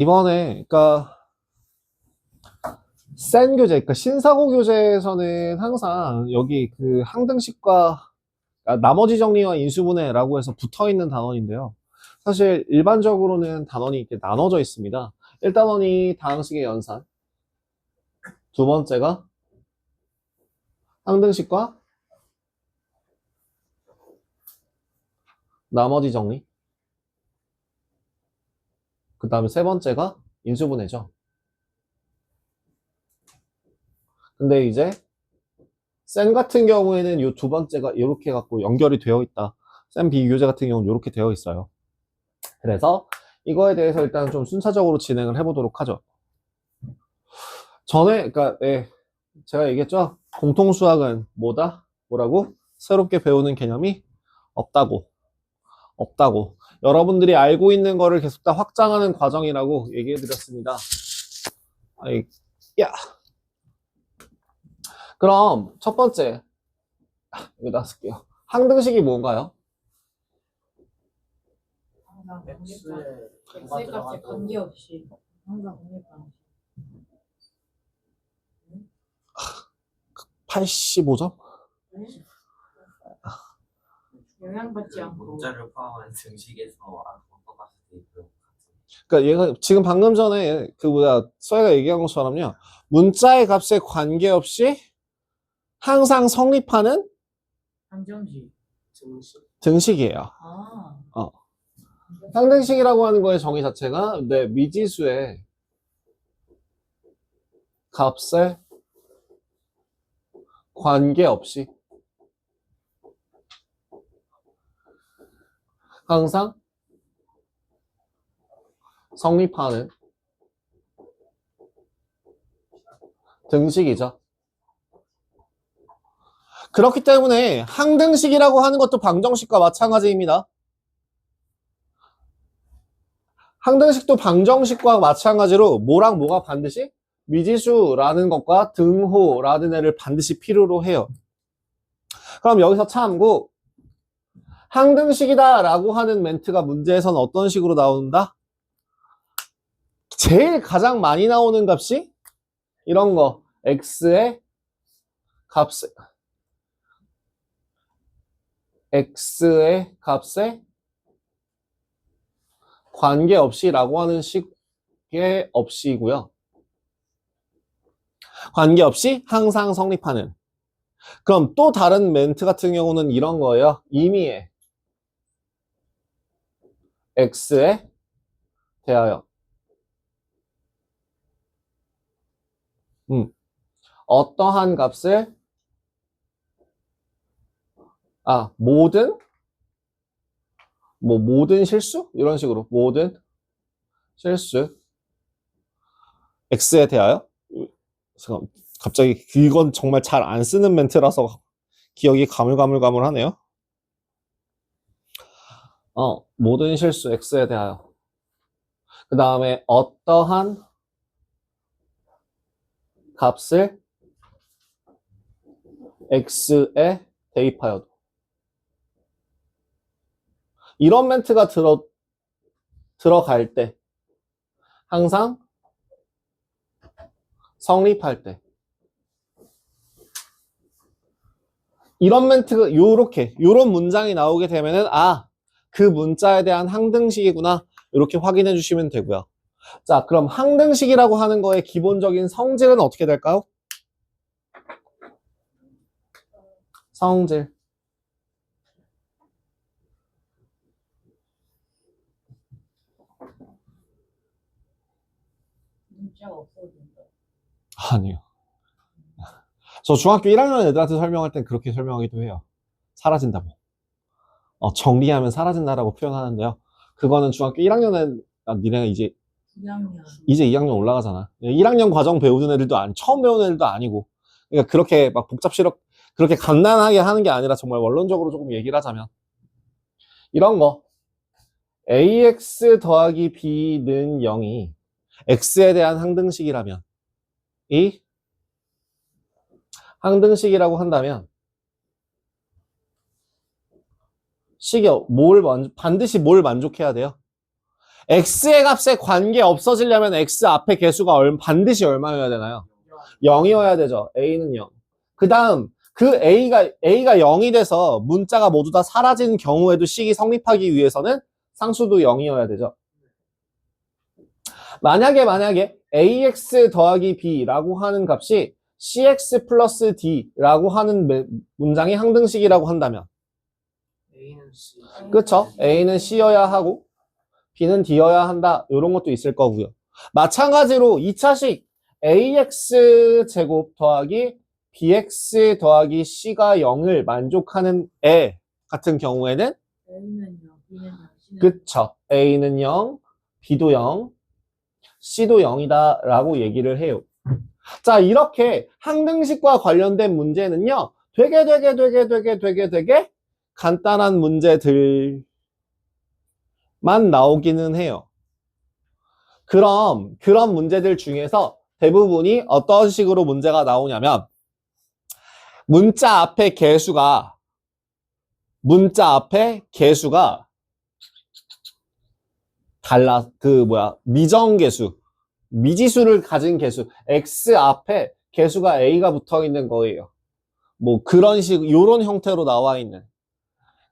이번에 그러니까 센 교재, 그러니까 신사고 교재에서는 항상 여기 그 항등식과 나머지 정리와 인수분해라고 해서 붙어 있는 단원인데요. 사실 일반적으로는 단원이 이렇게 나눠져 있습니다. 1단원이 다항식의 연산, 두 번째가 항등식과 나머지 정리, 그 다음에 세 번째가 인수분해죠. 근데 이제 센 같은 경우에는 이 두 번째가 이렇게 갖고 연결이 되어 있다. 센 비교재 같은 경우는 이렇게 되어 있어요. 그래서 이거에 대해서 일단 좀 순차적으로 진행을 해보도록 하죠. 전에, 그러니까, 제가 얘기했죠. 공통수학은 뭐다? 뭐라고? 새롭게 배우는 개념이 없다고. 없다고. 여러분들이 알고 있는 거를 계속 다 확장하는 과정이라고 얘기해 드렸습니다. 아이, 야. 그럼 첫 번째, 여기다 쓸게요. 항등식이 뭔가요? 항상 X의 값에 관계없이 항상 공략하는 85점? 영향받지 않고 문자를 포함한 등식에서 똑같을 때 있고요. 그러니까 얘가 지금 방금 전에 그 뭐야 서해가 얘기한 것처럼요. 문자의 값에 관계없이 항상 성립하는 한정식. 등식이에요. 항등식이라고 하는 거의 정의 자체가 미지수의 값에 관계없이 항상 성립하는 등식이죠. 그렇기 때문에 항등식이라고 하는 것도 방정식과 마찬가지입니다. 항등식도 방정식과 마찬가지로 뭐랑 뭐가 반드시 미지수라는 것과 등호라는 애를 반드시 필요로 해요. 그럼 여기서 참고 항등식이다 라고 하는 멘트가 문제에서는 어떤 식으로 나온다? 제일 가장 많이 나오는 값이 이런 거 x의 값에 관계없이 라고 하는 식의 없이고요. 관계없이 항상 성립하는. 그럼 또 다른 멘트 같은 경우는 이런 거예요. 임의의 x에 대하여 어떠한 값을 모든 실수? 이런 식으로 모든 실수 x에 대하여 갑자기 이건 정말 잘 안 쓰는 멘트라서 기억이 가물가물하네요. 모든 실수 x에 대하여 그 다음에 어떠한 값을 x에 대입하여도 이런 멘트가 들어갈 때 항상 성립할 때 이런 멘트가 요런 문장이 나오게 되면은 그 문자에 대한 항등식이구나 이렇게 확인해 주시면 되고요. 자, 그럼 항등식이라고 하는 거의 기본적인 성질은 어떻게 될까요? 성질. 문자가 없어진다. 아니요. 저 중학교 1학년 애들한테 설명할 땐 그렇게 설명하기도 해요. 사라진다고. 정리하면 사라진다라고 표현하는데요. 그거는 중학교 1학년에 니네가 이제 2학년 올라가잖아. 1학년 과정 배우는 애들도 처음 배우는 애들도 아니고. 그러니까 그렇게 막 그렇게 간단하게 하는 게 아니라 정말 원론적으로 조금 얘기를 하자면 이런 거 ax 더하기 b는 0이 x에 대한 항등식이라면 이 항등식이라고 한다면 식이 반드시 뭘 만족해야 돼요? x의 값에 관계 없어지려면 x 앞에 개수가 반드시 얼마여야 되나요? 0이어야 되죠. a는 0. 그 다음 그 A가 0이 돼서 문자가 모두 다 사라진 경우에도 식이 성립하기 위해서는 상수도 0이어야 되죠. 만약에 ax 더하기 b라고 하는 값이 cx 플러스 d라고 하는 문장이 항등식이라고 한다면 A는 C. 그쵸? a는 c여야 하고 b는 d여야 한다. 이런 것도 있을 거고요. 마찬가지로 2차식 ax 제곱 더하기 bx 더하기 c가 0을 만족하는 애 같은 경우에는 A는 0, B는 0, C는 그쵸. a는 0, b도 0, c도 0이다 라고 얘기를 해요. 자, 이렇게 항등식과 관련된 문제는요, 되게 간단한 문제들만 나오기는 해요. 그럼 그런 문제들 중에서 대부분이 어떤 식으로 문제가 나오냐면 문자 앞에 개수가 미정계수, 미지수를 가진 개수, x 앞에 개수가 a가 붙어 있는 거예요. 뭐 그런 요런 형태로 나와 있는.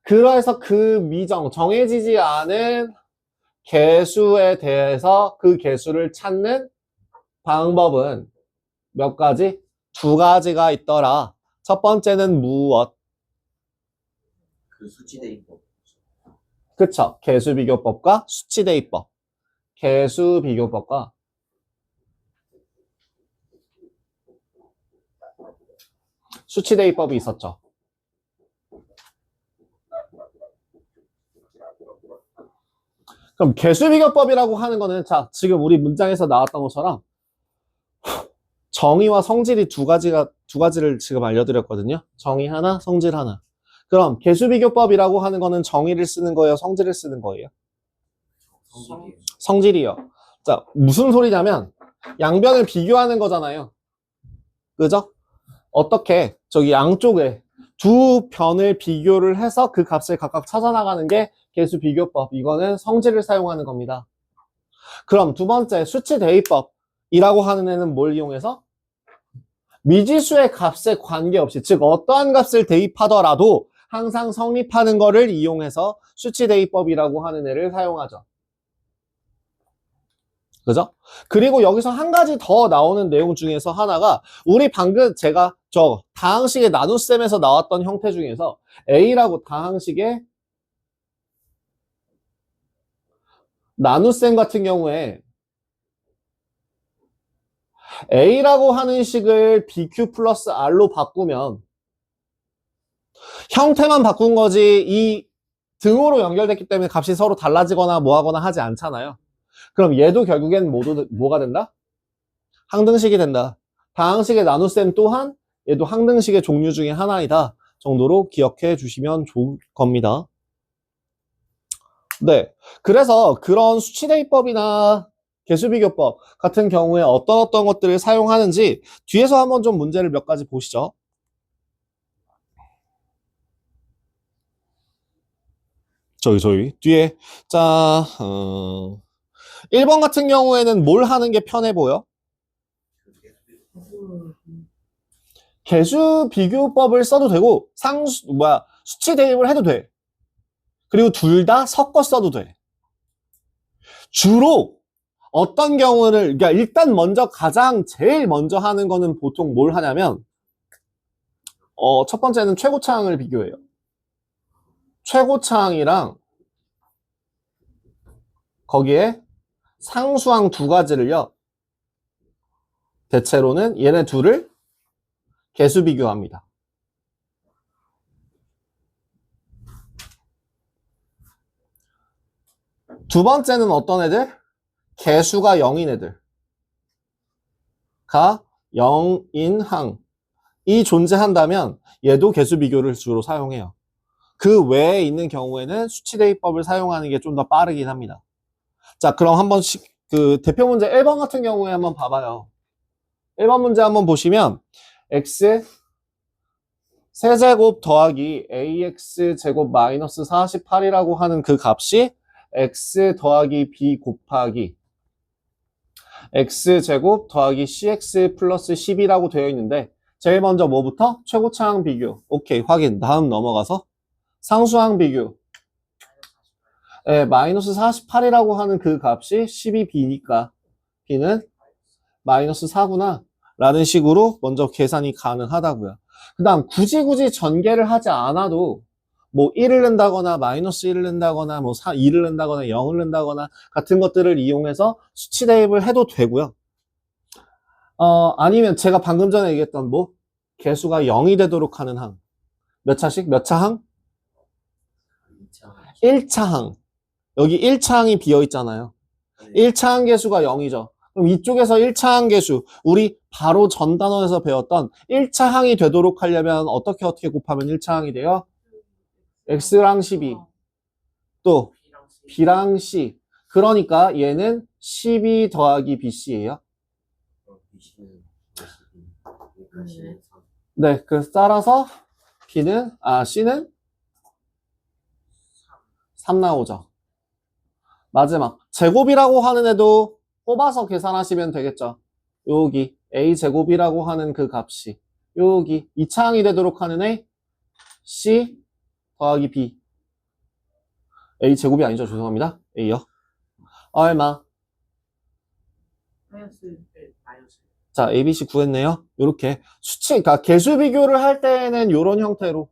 그래서 그 정해지지 않은 개수에 대해서 그 개수를 찾는 방법은 몇 가지? 두 가지가 있더라. 첫 번째는 무엇? 그 수치 대입법. 그쵸. 개수비교법과 수치대입법. 개수비교법과 수치대입법이 있었죠. 그럼 개수비교법이라고 하는 거는 자, 지금 우리 문장에서 나왔던 것처럼 정의와 성질이 두 가지를 지금 알려드렸거든요. 정의 하나, 성질 하나. 그럼 개수비교법이라고 하는 거는 정의를 쓰는 거예요? 성질을 쓰는 거예요? 성질이에요. 성질이요. 자, 무슨 소리냐면 양변을 비교하는 거잖아요. 그죠? 어떻게 저기 양쪽에 두 변을 비교를 해서 그 값을 각각 찾아나가는 게 개수비교법. 이거는 성질을 사용하는 겁니다. 그럼 두 번째 수치대입법이라고 하는 애는 뭘 이용해서? 미지수의 값에 관계없이, 즉 어떠한 값을 대입하더라도 항상 성립하는 거를 이용해서 수치대입법이라고 하는 애를 사용하죠. 그죠? 그리고 여기서 한 가지 더 나오는 내용 중에서 하나가 우리 방금 제가 다항식의 나눗셈에서 나왔던 형태 중에서 A라고 다항식의 나눗셈 같은 경우에 A라고 하는 식을 BQ 플러스 R로 바꾸면 형태만 바꾼 거지 이 등호로 연결됐기 때문에 값이 서로 달라지거나 뭐하거나 하지 않잖아요. 그럼 얘도 결국엔 뭐가 된다? 항등식이 된다. 다항식의 나눗셈 또한 얘도 항등식의 종류 중에 하나이다 정도로 기억해 주시면 좋을 겁니다. 네, 그래서 그런 수치대입법이나 개수비교법 같은 경우에 어떤 것들을 사용하는지 뒤에서 한번 좀 문제를 몇 가지 보시죠. 저기 뒤에 자 1번 같은 경우에는 뭘 하는 게 편해 보여? 개수비교법을 써도 되고 수치 대입을 해도 돼. 그리고 둘 다 섞어 써도 돼. 주로 어떤 경우를 그러니까 일단 제일 먼저 하는 거는 보통 뭘 하냐면 첫 번째는 최고차항을 비교해요. 최고차항이랑 거기에 상수항 두 가지를요. 대체로는 얘네 둘을 개수 비교합니다. 두 번째는 어떤 애들? 개수가 0인 애들가 0인 항이 존재한다면 얘도 개수 비교를 주로 사용해요. 그 외에 있는 경우에는 수치대입법을 사용하는 게 좀 더 빠르긴 합니다. 자, 그럼 한 번씩 그 대표 문제 1번 같은 경우에 한번 봐봐요. 1번 문제 한번 보시면 x 세제곱 더하기 ax 제곱 마이너스 48이라고 하는 그 값이 x 더하기 b 곱하기 x제곱 더하기 cx 플러스 10이라고 되어 있는데 제일 먼저 뭐부터? 최고차항 비교. 오케이, 확인. 다음 넘어가서 상수항 비교. 예, 마이너스 48이라고 하는 그 값이 12b니까 b는 마이너스 4구나 라는 식으로 먼저 계산이 가능하다고요. 그 다음 굳이 전개를 하지 않아도 뭐 1을 낸다거나 마이너스 1을 낸다거나 뭐 2를 낸다거나 0을 낸다거나 같은 것들을 이용해서 수치 대입을 해도 되고요. 아니면 제가 방금 전에 얘기했던 뭐 개수가 0이 되도록 하는 항. 몇 차씩? 몇 차항? 1차항. 여기 1차항이 비어 있잖아요. 1차항 개수가 0이죠. 그럼 이쪽에서 1차항 개수, 우리 바로 전 단원에서 배웠던 1차항이 되도록 하려면 어떻게 곱하면 1차항이 돼요? x랑 12. 또 b랑 c. 그러니까 얘는 12 더하기 bc예요. 네, 그래서 따라서 c는 3 나오죠. 마지막 제곱이라고 하는 애도 뽑아서 계산하시면 되겠죠. 여기 a제곱이라고 하는 그 값이 여기 2차항이 되도록 하는 애 c 더하기 b. a제곱이 아니죠. 죄송합니다. a요. 얼마? 마이너스 자, ABC 구했네요. 이렇게 그러니까 개수 비교를 할 때는 이런 형태로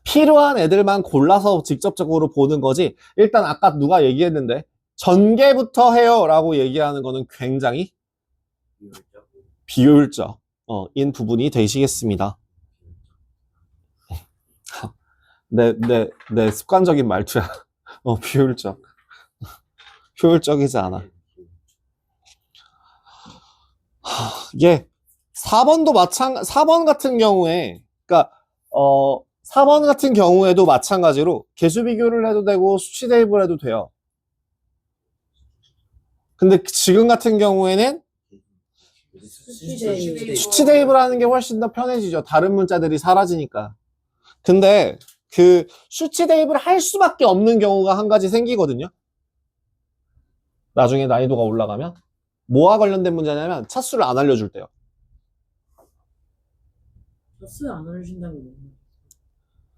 필요한 애들만 골라서 직접적으로 보는 거지. 일단 아까 누가 얘기했는데 전개부터 해요 라고 얘기하는 거는 굉장히 비효율적 인 부분이 되시겠습니다. 내 습관적인 말투야. 비효율적. 효율적이지 않아. 이게 4번 같은 경우에, 그러니까 4번 같은 경우에도 마찬가지로 개수 비교를 해도 되고 수치 대입을 해도 돼요. 근데 지금 같은 경우에는 수치 대입을 하는 게 훨씬 더 편해지죠. 다른 문자들이 사라지니까. 근데 그 수치 대입을 할 수밖에 없는 경우가 한 가지 생기거든요. 나중에 난이도가 올라가면 뭐와 관련된 문제냐면 차수를 안 알려줄 때요. 차수 안 알려준다는 게 뭐예요?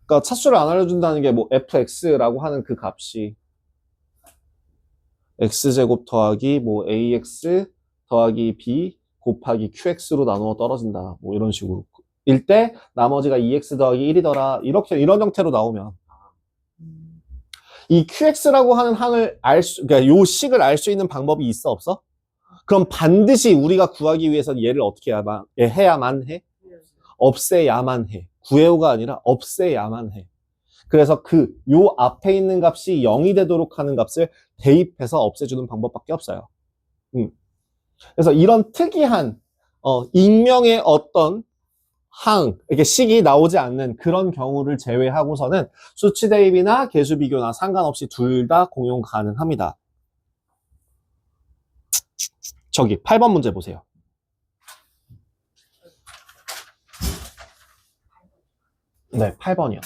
그러니까 차수를 안 알려준다는 게 뭐 fx라고 하는 그 값이 x제곱 더하기 뭐 ax 더하기 b 곱하기 qx로 나누어 떨어진다. 뭐 이런 식으로. 일 때 나머지가 2x 더하기 1이더라. 이런 형태로 나오면 이 qx라고 하는 항을 그러니까 요 식을 알 수 있는 방법이 있어 없어? 그럼 반드시 우리가 구하기 위해서 얘를 어떻게 해야만 해? 없애야만 해. 구해오가 아니라 없애야만 해. 그래서 요 앞에 있는 값이 0이 되도록 하는 값을 대입해서 없애주는 방법밖에 없어요. 그래서 이런 특이한 익명의 어떤 이렇게 식이 나오지 않는 그런 경우를 제외하고서는 수치 대입이나 개수 비교나 상관없이 둘 다 공용 가능합니다. 저기 8번 문제 보세요. 네, 8번이요.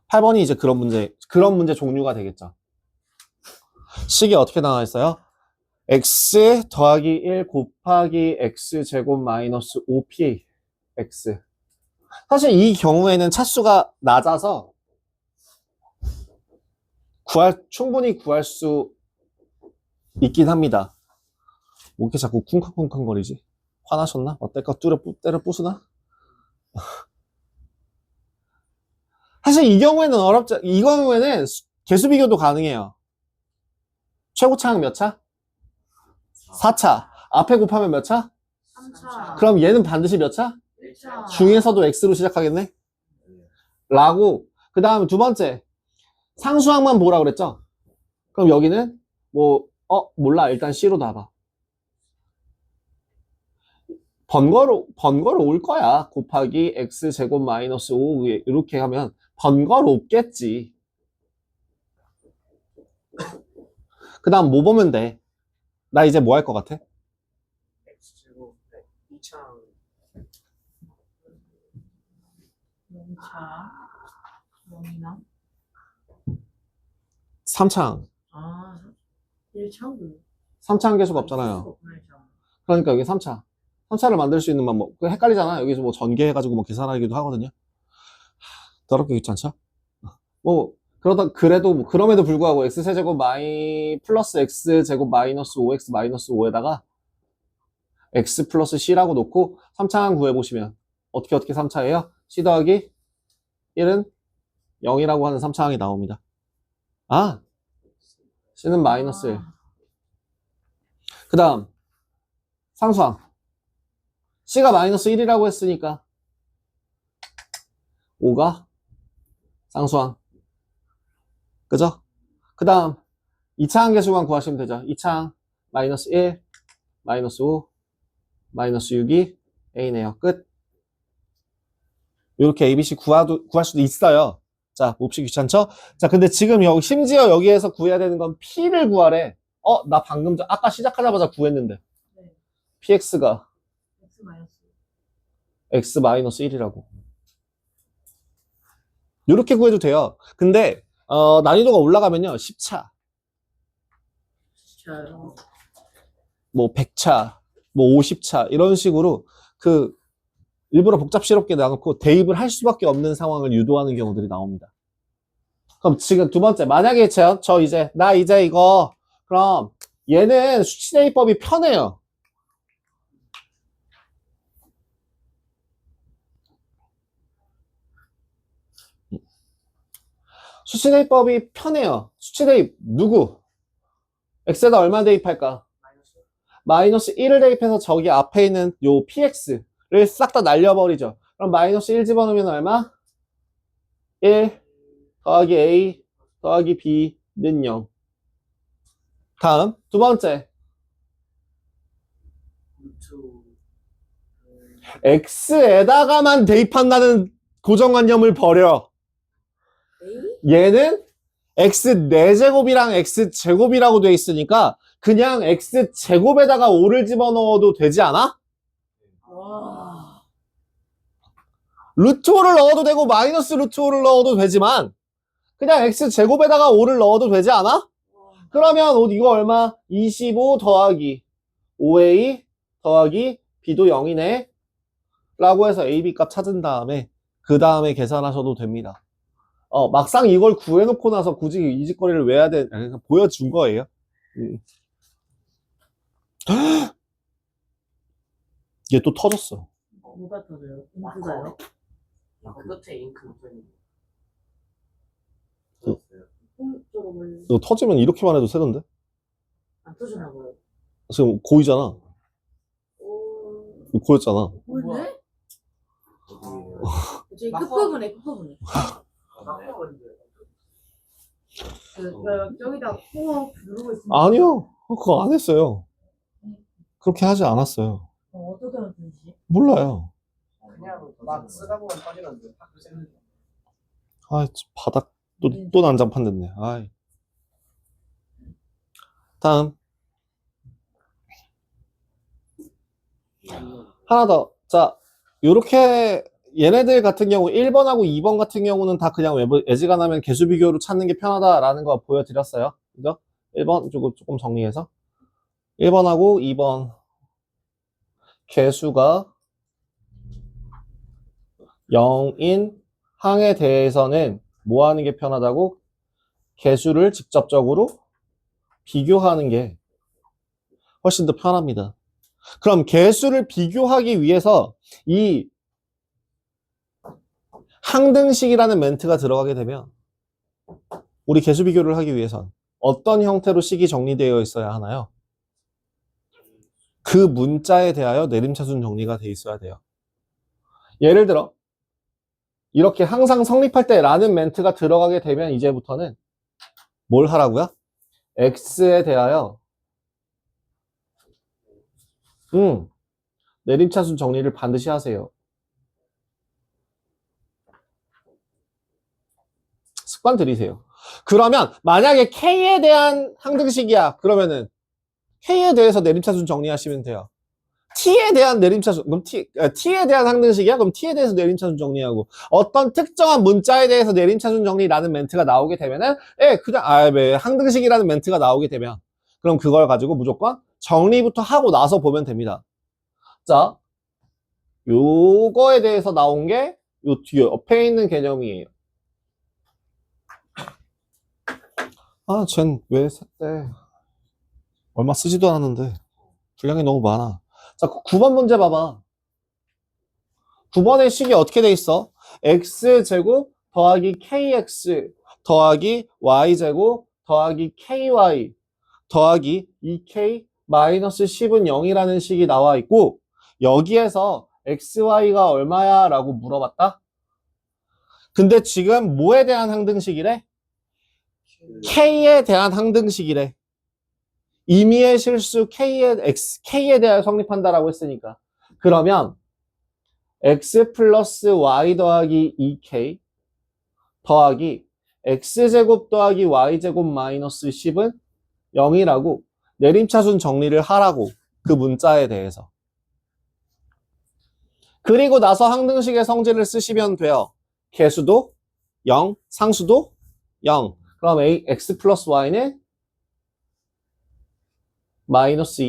8번이 이제 그런 문제 종류가 되겠죠. 식이 어떻게 나와 있어요? x 더하기 1 곱하기 x제곱 마이너스 5p x. 사실 이 경우에는 차수가 낮아서 충분히 구할 수 있긴 합니다. 뭐 이렇게 자꾸 쿵쾅쿵쾅 거리지? 화나셨나? 어때까 때려 부수나? 사실 이 경우에는 이 경우에는 개수 비교도 가능해요. 최고차항 몇 차? 4차. 앞에 곱하면 몇 차? 3차. 그럼 얘는 반드시 몇 차? 1차. 중에서도 x로 시작하겠네? 라고. 그 다음 두 번째. 상수항만 보라 그랬죠? 그럼 여기는 몰라. 일단 c로 놔봐. 번거로 올 거야. 곱하기 x제곱 마이너스 5 이렇게 하면 번거롭겠지. 그 다음 뭐 보면 돼? 나 이제 뭐 할 것 같아? x제곱 2차 0차. 영이랑 3차항. 아 1차도 3차항 계수가 없잖아요. 그러니까 여기 3차. 3차를 만들 수 있는 방법. 그 헷갈리잖아. 여기서 뭐 전개해가지고 뭐 계산하기도 하거든요. 더럽게 귀찮죠? 뭐, 그래도, 그럼에도 불구하고 x세제곱 플러스 x제곱 마이너스 5x 마이너스 5에다가 x 플러스 c라고 놓고 3차항 구해보시면 어떻게 3차예요? c 더하기 1은 0이라고 하는 3차항이 나옵니다. 아, c는 마이너스 1. 그 다음, 상수항. c가 마이너스 1이라고 했으니까 5가 상수항. 그죠? 그 다음 2차항 계수만 구하시면 되죠. 2차항 마이너스 1, 마이너스 5, 마이너스 6이 a네요. 끝. 이렇게 ABC 구할 수도 있어요. 자, 몹시 귀찮죠? 자, 근데 지금 심지어 여기에서 구해야 되는 건 P를 구하래. 나 방금 아까 시작하자마자 구했는데. 네. PX가 X 마이너스 X 마이너스 1이라고. 이렇게 구해도 돼요. 근데, 난이도가 올라가면요, 10차, 진짜요. 뭐 100차, 뭐 50차, 이런 식으로 일부러 복잡스럽게 나놓고 대입을 할 수밖에 없는 상황을 유도하는 경우들이 나옵니다. 그럼 지금 두 번째, 만약에 나 이제 이거, 그럼 얘는 수치대입법이 편해요. 수치대입법이 편해요. 수치대입 누구? x에다 얼마 대입할까? 마이너스 1을 대입해서 저기 앞에 있는 요 px를 싹 다 날려버리죠. 그럼 마이너스 1 집어넣으면 얼마? 1 더하기 a 더하기 b는 0. 다음 두 번째, x에다가만 대입한다는 고정관념을 버려. 얘는 x 4제곱이랑 x 제곱이라고 돼 있으니까 그냥 x 제곱에다가 5를 집어넣어도 되지 않아? 와. 루트 5를 넣어도 되고 마이너스 루트 5를 넣어도 되지만 그냥 x 제곱에다가 5를 넣어도 되지 않아? 그러면 이거 얼마? 25 더하기 5a 더하기 b도 0이네 라고 해서 a, b 값 찾은 다음에 그 다음에 계산하셔도 됩니다. 막상 이걸 구해놓고 나서 굳이 이 짓거리를 왜 해야 돼? 그냥 보여준 거예요. 얘 또 터졌어. 뭐가 터져요? 잉크가요? 끝에 잉크 묻혀있는 어. 조금을 이거 터지면 이렇게만 해도 새던데? 안 터지나고요. 지금 고이잖아. 이거 고였잖아. 뭐네? 거거든요. 저기 끝부분에 저기다 꾹 누르고 있으면 아니요. 그거 안 했어요. 그렇게 하지 않았어요. 어떻게 하면 되지? 몰라요. 그냥 막 쓰다 보면 빠지는데 딱 쓰는 바닥 또 난장판 됐네. 다음. 하나 더. 자, 요렇게 얘네들 같은 경우 1번하고 2번 같은 경우는 다 그냥 애지간하면 개수 비교로 찾는 게 편하다라는 거 보여드렸어요. 그죠? 1번 조금 정리해서 1번하고 2번 개수가 0인 항에 대해서는 뭐 하는 게 편하다고? 개수를 직접적으로 비교하는 게 훨씬 더 편합니다. 그럼 개수를 비교하기 위해서 이 항등식이라는 멘트가 들어가게 되면 우리 개수 비교를 하기 위해선 어떤 형태로 식이 정리되어 있어야 하나요? 그 문자에 대하여 내림차순 정리가 돼 있어야 돼요. 예를 들어 이렇게 항상 성립할 때 라는 멘트가 들어가게 되면 이제부터는 뭘 하라고요? x에 대하여 내림차순 정리를 반드시 하세요. 습관 들이세요. 그러면 만약에 K에 대한 항등식이야. 그러면은 K에 대해서 내림차순 정리하시면 돼요. t에 대한 내림차순, 그럼 t에 대한 항등식이야? 그럼 t에 대해서 내림차순 정리하고, 어떤 특정한 문자에 대해서 내림차순 정리라는 멘트가 나오게 되면은, 그냥, 왜, 항등식이라는 멘트가 나오게 되면, 그럼 그걸 가지고 무조건 정리부터 하고 나서 보면 됩니다. 자, 요거에 대해서 나온 게, 요 뒤에 옆에 있는 개념이에요. 아, 쟨 왜 샜대? 얼마 쓰지도 않았는데. 분량이 너무 많아. 자, 9번 문제 봐봐. 9번의 식이 어떻게 돼 있어? x제곱 더하기 kx 더하기 y제곱 더하기 ky 더하기 2k 마이너스 10은 0이라는 식이 나와 있고, 여기에서 xy가 얼마야? 라고 물어봤다? 근데 지금 뭐에 대한 항등식이래? k에 대한 항등식이래. 임의의 실수 k에 대하여 성립한다라고 했으니까. 그러면 x 플러스 y 더하기 2k 더하기 x제곱 더하기 y제곱 마이너스 10은 0이라고 내림차순 정리를 하라고, 그 문자에 대해서. 그리고 나서 항등식의 성질을 쓰시면 돼요. 개수도 0, 상수도 0. 그럼 x 플러스 y는 마이너스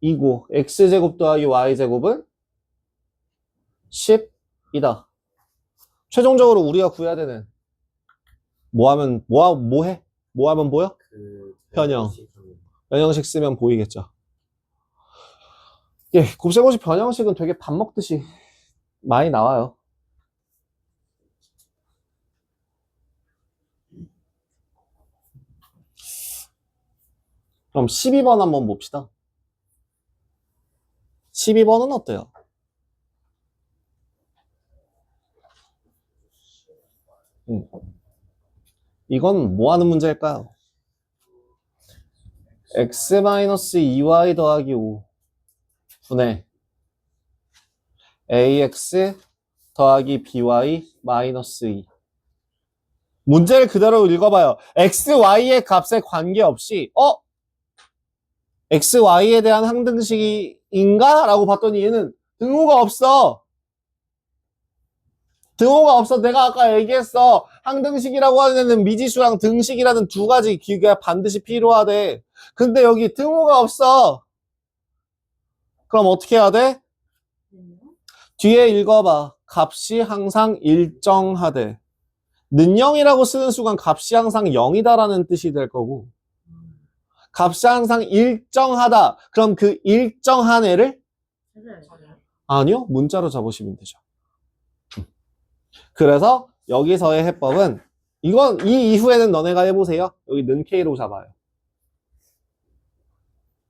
2이고 x제곱 더하기 y제곱은 10이다. 최종적으로 우리가 구해야 되는 뭐 하면 보여? 변형. 변형식 쓰면 보이겠죠. 예, 곱셈공식 변형식은 되게 밥 먹듯이 많이 나와요. 그럼 12번 한번 봅시다. 12번은 어때요? 이건 뭐 하는 문제일까요? x-2y 더하기 5 분의 ax 더하기 by 마이너스 2. 문제를 그대로 읽어봐요. x, y의 값에 관계없이 x, y에 대한 항등식인가? 라고 봤더니 얘는 등호가 없어. 등호가 없어. 내가 아까 얘기했어. 항등식이라고 하는 애는 미지수랑 등식이라는 두 가지 기계가 반드시 필요하대. 근데 여기 등호가 없어. 그럼 어떻게 해야 돼? 뒤에 읽어봐. 값이 항상 일정하대. 는 0이라고 쓰는 순간 값이 항상 0이다라는 뜻이 될 거고, 값이 항상 일정하다. 그럼 그 일정한 애를? 아니요. 문자로 잡으시면 되죠. 그래서 여기서의 해법은, 이건 이 이후에는 너네가 해보세요. 여기 는 k로 잡아요.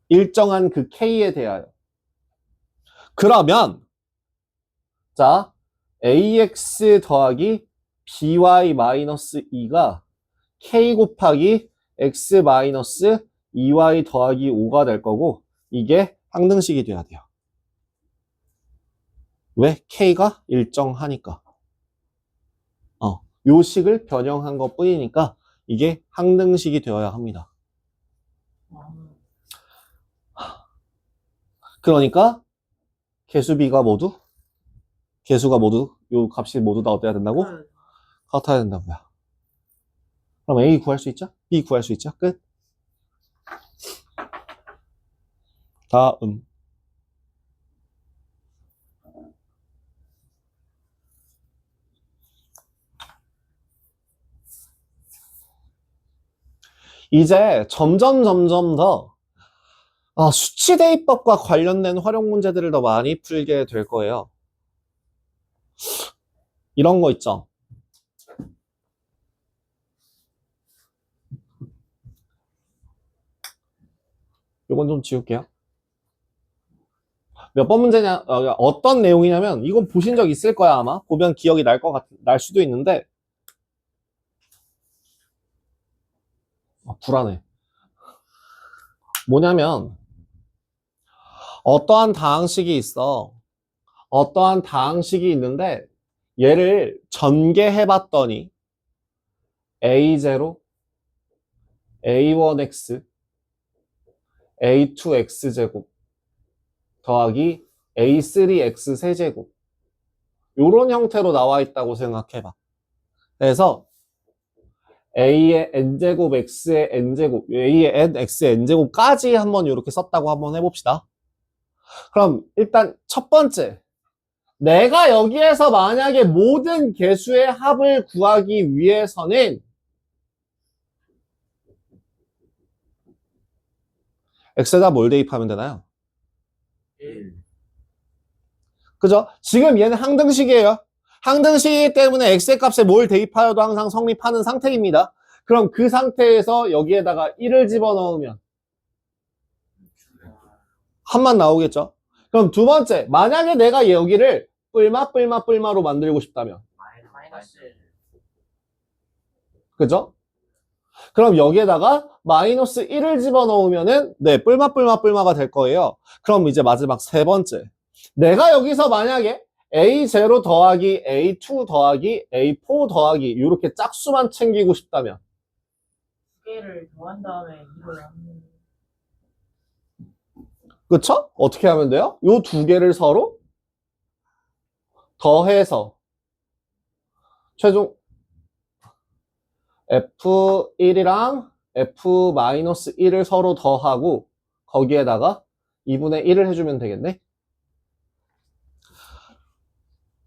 일정한 그 k에 대하여. 그러면 자, ax 더하기 by 마이너스 2가 k 곱하기 x 마이너스 2y 더하기 5가 될 거고, 이게 항등식이 돼야 돼요. 왜? k가 일정하니까. 요 식을 변형한 것 뿐이니까 이게 항등식이 되어야 합니다. 그러니까 개수가 모두 요 값이 모두 다 어때야 된다고? 같아야 된다고요. 그럼 A 구할 수 있죠? B 구할 수 있죠? 끝. 다음. 이제 점점 더 수치 대입법과 관련된 활용 문제들을 더 많이 풀게 될 거예요. 이런 거 있죠. 이건 좀 지울게요. 몇 번 문제냐, 어떤 내용이냐면, 이건 보신 적 있을 거야, 아마. 보면 기억이 날 수도 있는데, 불안해. 뭐냐면, 어떠한 다항식이 있어. 어떠한 다항식이 있는데, 얘를 전개해봤더니, A0, A1x, A2x제곱, 더하기 A3X 세제곱. 요런 형태로 나와 있다고 생각해봐. 그래서 A의 N제곱, X의 N제곱, A의 N, X의 N제곱까지 한번 이렇게 썼다고 한번 해봅시다. 그럼 일단 첫 번째. 내가 여기에서 만약에 모든 개수의 합을 구하기 위해서는 X에다 뭘 대입하면 되나요? 1. 그죠? 지금 얘는 항등식이에요. 항등식이기 때문에 X의 값에 뭘 대입하여도 항상 성립하는 상태입니다. 그럼 그 상태에서 여기에다가 1을 집어넣으면 합만 나오겠죠? 그럼 두 번째, 만약에 내가 여기를 뿔마로 만들고 싶다면 마이너스. 그죠? 그럼 여기에다가 마이너스 1을 집어넣으면은 네, 뿔마가 될 거예요. 그럼 이제 마지막 세 번째. 내가 여기서 만약에 A0 더하기 A2 더하기 A4 더하기 이렇게 짝수만 챙기고 싶다면 두 개를 더한 다음에 이걸 하는. 그쵸? 어떻게 하면 돼요? 요 두 개를 서로 더해서 최종 F1이랑 F-1을 서로 더하고 거기에다가 2분의 1을 해주면 되겠네?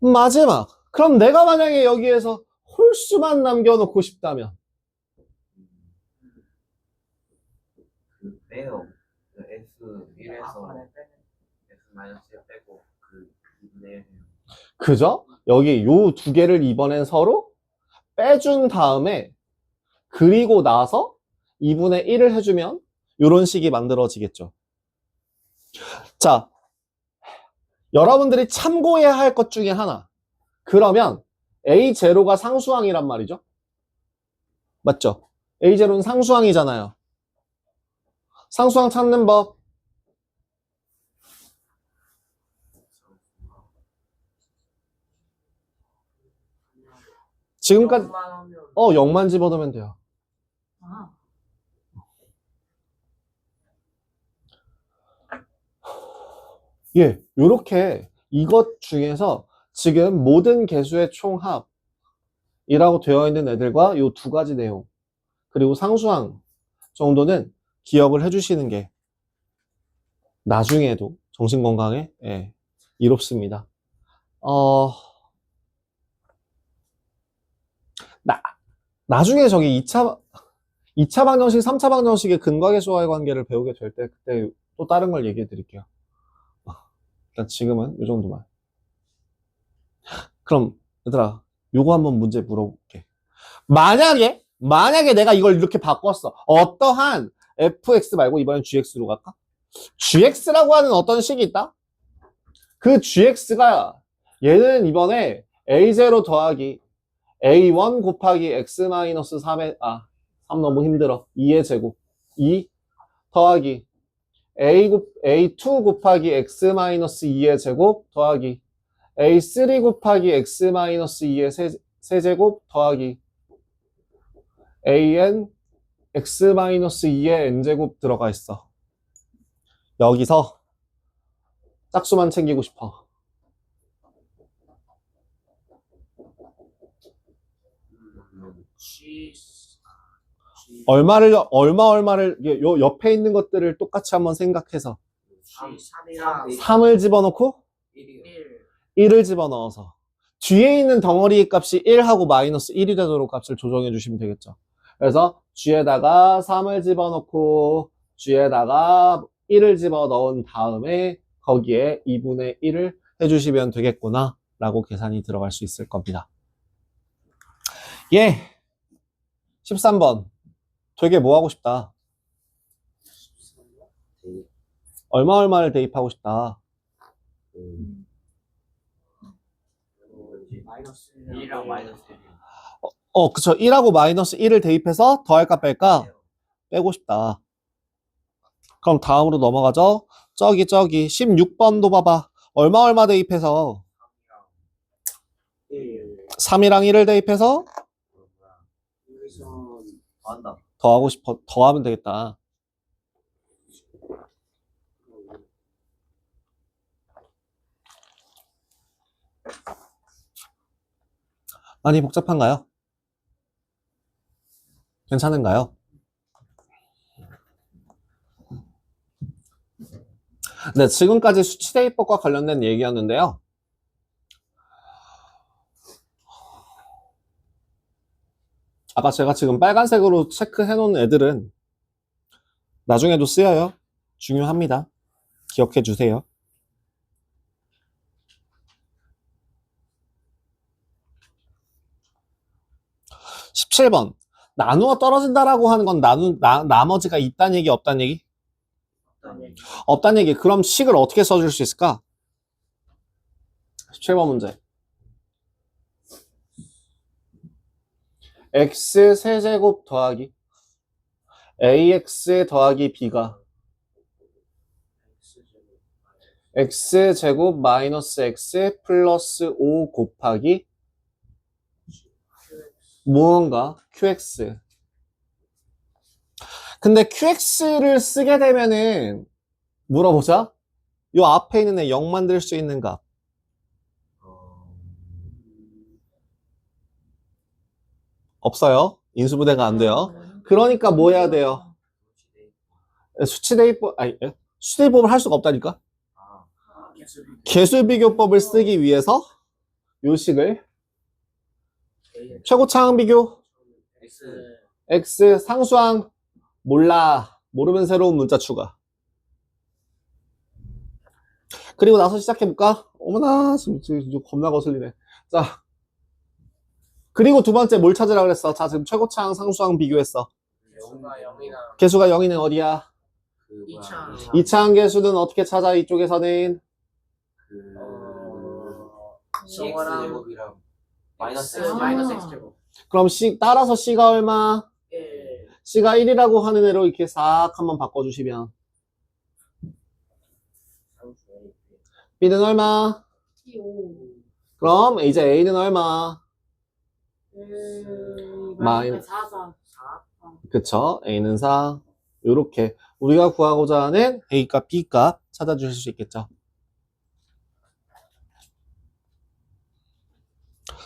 마지막. 그럼 내가 만약에 여기에서 홀수만 남겨놓고 싶다면 그 빼요. 그 S1에서 S-1 빼고 그 2분의 1 해요. 그죠? 여기 요 두 개를 이번엔 서로 빼준 다음에 그리고 나서 2분의 1을 해주면 이런 식이 만들어지겠죠. 자, 여러분들이 참고해야 할 것 중에 하나. 그러면 A0가 상수항이란 말이죠. 맞죠? A0는 상수항이잖아요. 상수항 찾는 법. 지금까지 0만 집어넣으면 돼요. 아, 예, 요렇게 이것 중에서 지금 모든 개수의 총합이라고 되어 있는 애들과 요 두 가지 내용 그리고 상수항 정도는 기억을 해주시는 게 나중에도 정신건강에 예, 이롭습니다. 나중에 저기 2차 방정식, 3차 방정식의 근과계수와의 관계를 배우게 될 때 그때 또 다른 걸 얘기해 드릴게요. 일단 지금은 이 정도만. 그럼 얘들아 요거 한번 문제 물어볼게. 만약에 내가 이걸 이렇게 바꿨어. 어떠한 fx 말고 이번엔 gx로 갈까? gx라고 하는 어떤 식이 있다? 그 gx가 얘는 이번에 a0 더하기 a1 곱하기 x-3의 3 너무 힘들어. 2의 제곱 2 더하기 a2 곱하기 x-2의 제곱 더하기 a3 곱하기 x-2의 세제곱 더하기 an x-2의 n제곱 들어가 있어. 여기서 짝수만 챙기고 싶어. 얼마를 요 옆에 있는 것들을 똑같이 한번 생각해서 3이랑 3을 집어넣고 1이요. 1을 집어넣어서 뒤에 있는 덩어리 값이 1하고 마이너스 1이 되도록 값을 조정해 주시면 되겠죠. 그래서 G에다가 3을 집어넣고 G에다가 1을 집어넣은 다음에 거기에 2분의 1을 해주시면 되겠구나 라고 계산이 들어갈 수 있을 겁니다. 예, 13번 되게 뭐 하고 싶다. 얼마를 대입하고 싶다. 마이너스 1이랑 마이너스 1. 그쵸. 1하고 마이너스 1을 대입해서 더할까 뺄까? 빼고 싶다. 그럼 다음으로 넘어가죠. 저기 16번도 봐봐. 얼마 대입해서 3이랑 1을 대입해서 여기서 더한다. 더하고 싶어. 더하면 되겠다. 많이 복잡한가요? 괜찮은가요? 네, 지금까지 수치대입법과 관련된 얘기였는데요. 아까 제가 지금 빨간색으로 체크해 놓은 애들은 나중에도 쓰여요. 중요합니다. 기억해 주세요. 17번. 나누어 떨어진다라고 하는 건 나머지가 있다는 얘기, 없다는 얘기? 없다는 얘기. 그럼 식을 어떻게 써줄 수 있을까? 17번 문제. x 세제곱 더하기 ax 더하기 b가 x제곱 마이너스 x 플러스 5 곱하기 무언가 qx. 근데 qx를 쓰게 되면은 물어보자. 요 앞에 있는 애 0 만들 수 있는 값. 없어요. 인수분해가 안 돼요. 그러니까 뭐 해야 돼요? 수치대입법, 아니, 수치대입법을 할 수가 없다니까? 개수비교법을 쓰기 위해서 요 식을 최고차항 비교 x 상수항 몰라 모르면 새로운 문자 추가. 그리고 나서 시작해볼까? 어머나 지금 겁나 거슬리네. 자, 그리고 두 번째 뭘 찾으라 그랬어? 자, 지금 최고차항 상수항 비교했어. 개수가 0이는 어디야? 2차항 개수는 어떻게 찾아? 이쪽에서는 CX제곱이랑 마이너스 X제곱. 그럼 따라서 C가 얼마? C가 1이라고 하는 애로 이렇게 싹 한번 바꿔주시면 B는 얼마? 그럼 이제 A는 얼마? 마이너스 4. 그쵸? A는 4. 요렇게 우리가 구하고자 하는 A값, B값 찾아주실 수 있겠죠.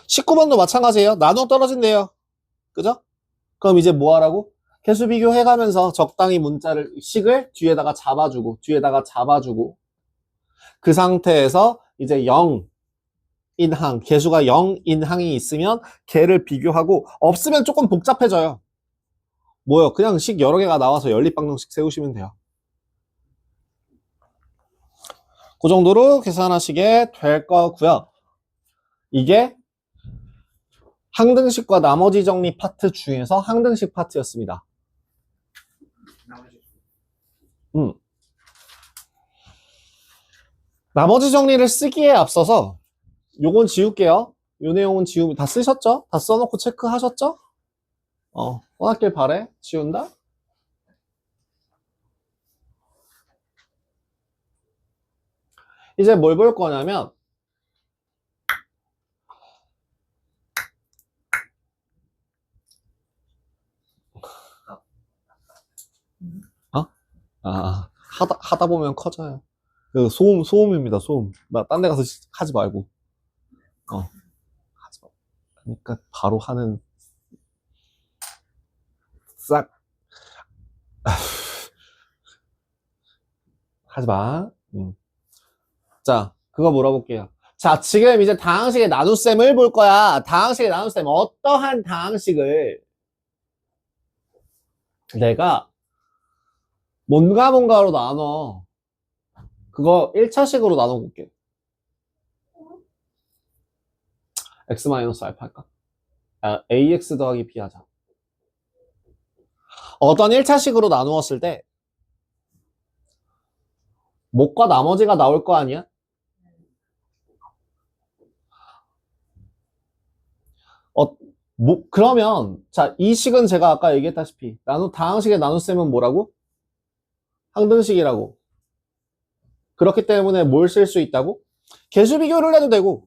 19번도 마찬가지예요. 나누어 떨어진대요. 그죠? 그럼 이제 뭐 하라고? 개수 비교해가면서 적당히 문자를, 식을 뒤에다가 잡아주고 그 상태에서 이제 0인 항, 개수가 0인 항이 있으면 걔를 비교하고 없으면 조금 복잡해져요. 뭐요? 그냥 식 여러 개가 나와서 연립방정식 세우시면 돼요. 그 정도로 계산하시게 될 거고요. 이게 항등식과 나머지 정리 파트 중에서 항등식 파트였습니다. 나머지 정리를 쓰기에 앞서서 요건 지울게요. 요 내용은 다 쓰셨죠? 다 써놓고 체크하셨죠? 써놨길 바래. 지운다. 이제 뭘 볼 거냐면 하다 보면 커져요. 그 소음입니다, 소음. 나 딴 데 가서 하지 말고. 하지 마. 그러니까 바로 하는 싹. 하지 마. 자, 그거 물어볼게요. 자, 지금 이제 다항식의 나눗셈을 볼 거야. 다항식의 나눗셈. 어떠한 다항식을 내가 뭔가로 나눠. 그거 1차식으로 나눠볼게. x-알파 할까? ax 더하기 b 하자. 어떤 1차식으로 나누었을 때 목과 나머지가 나올 거 아니야? 그러면 자, 이 식은 제가 아까 얘기했다시피 다항식의 나눗셈은 뭐라고? 항등식이라고. 그렇기 때문에 뭘 쓸 수 있다고? 개수 비교를 해도 되고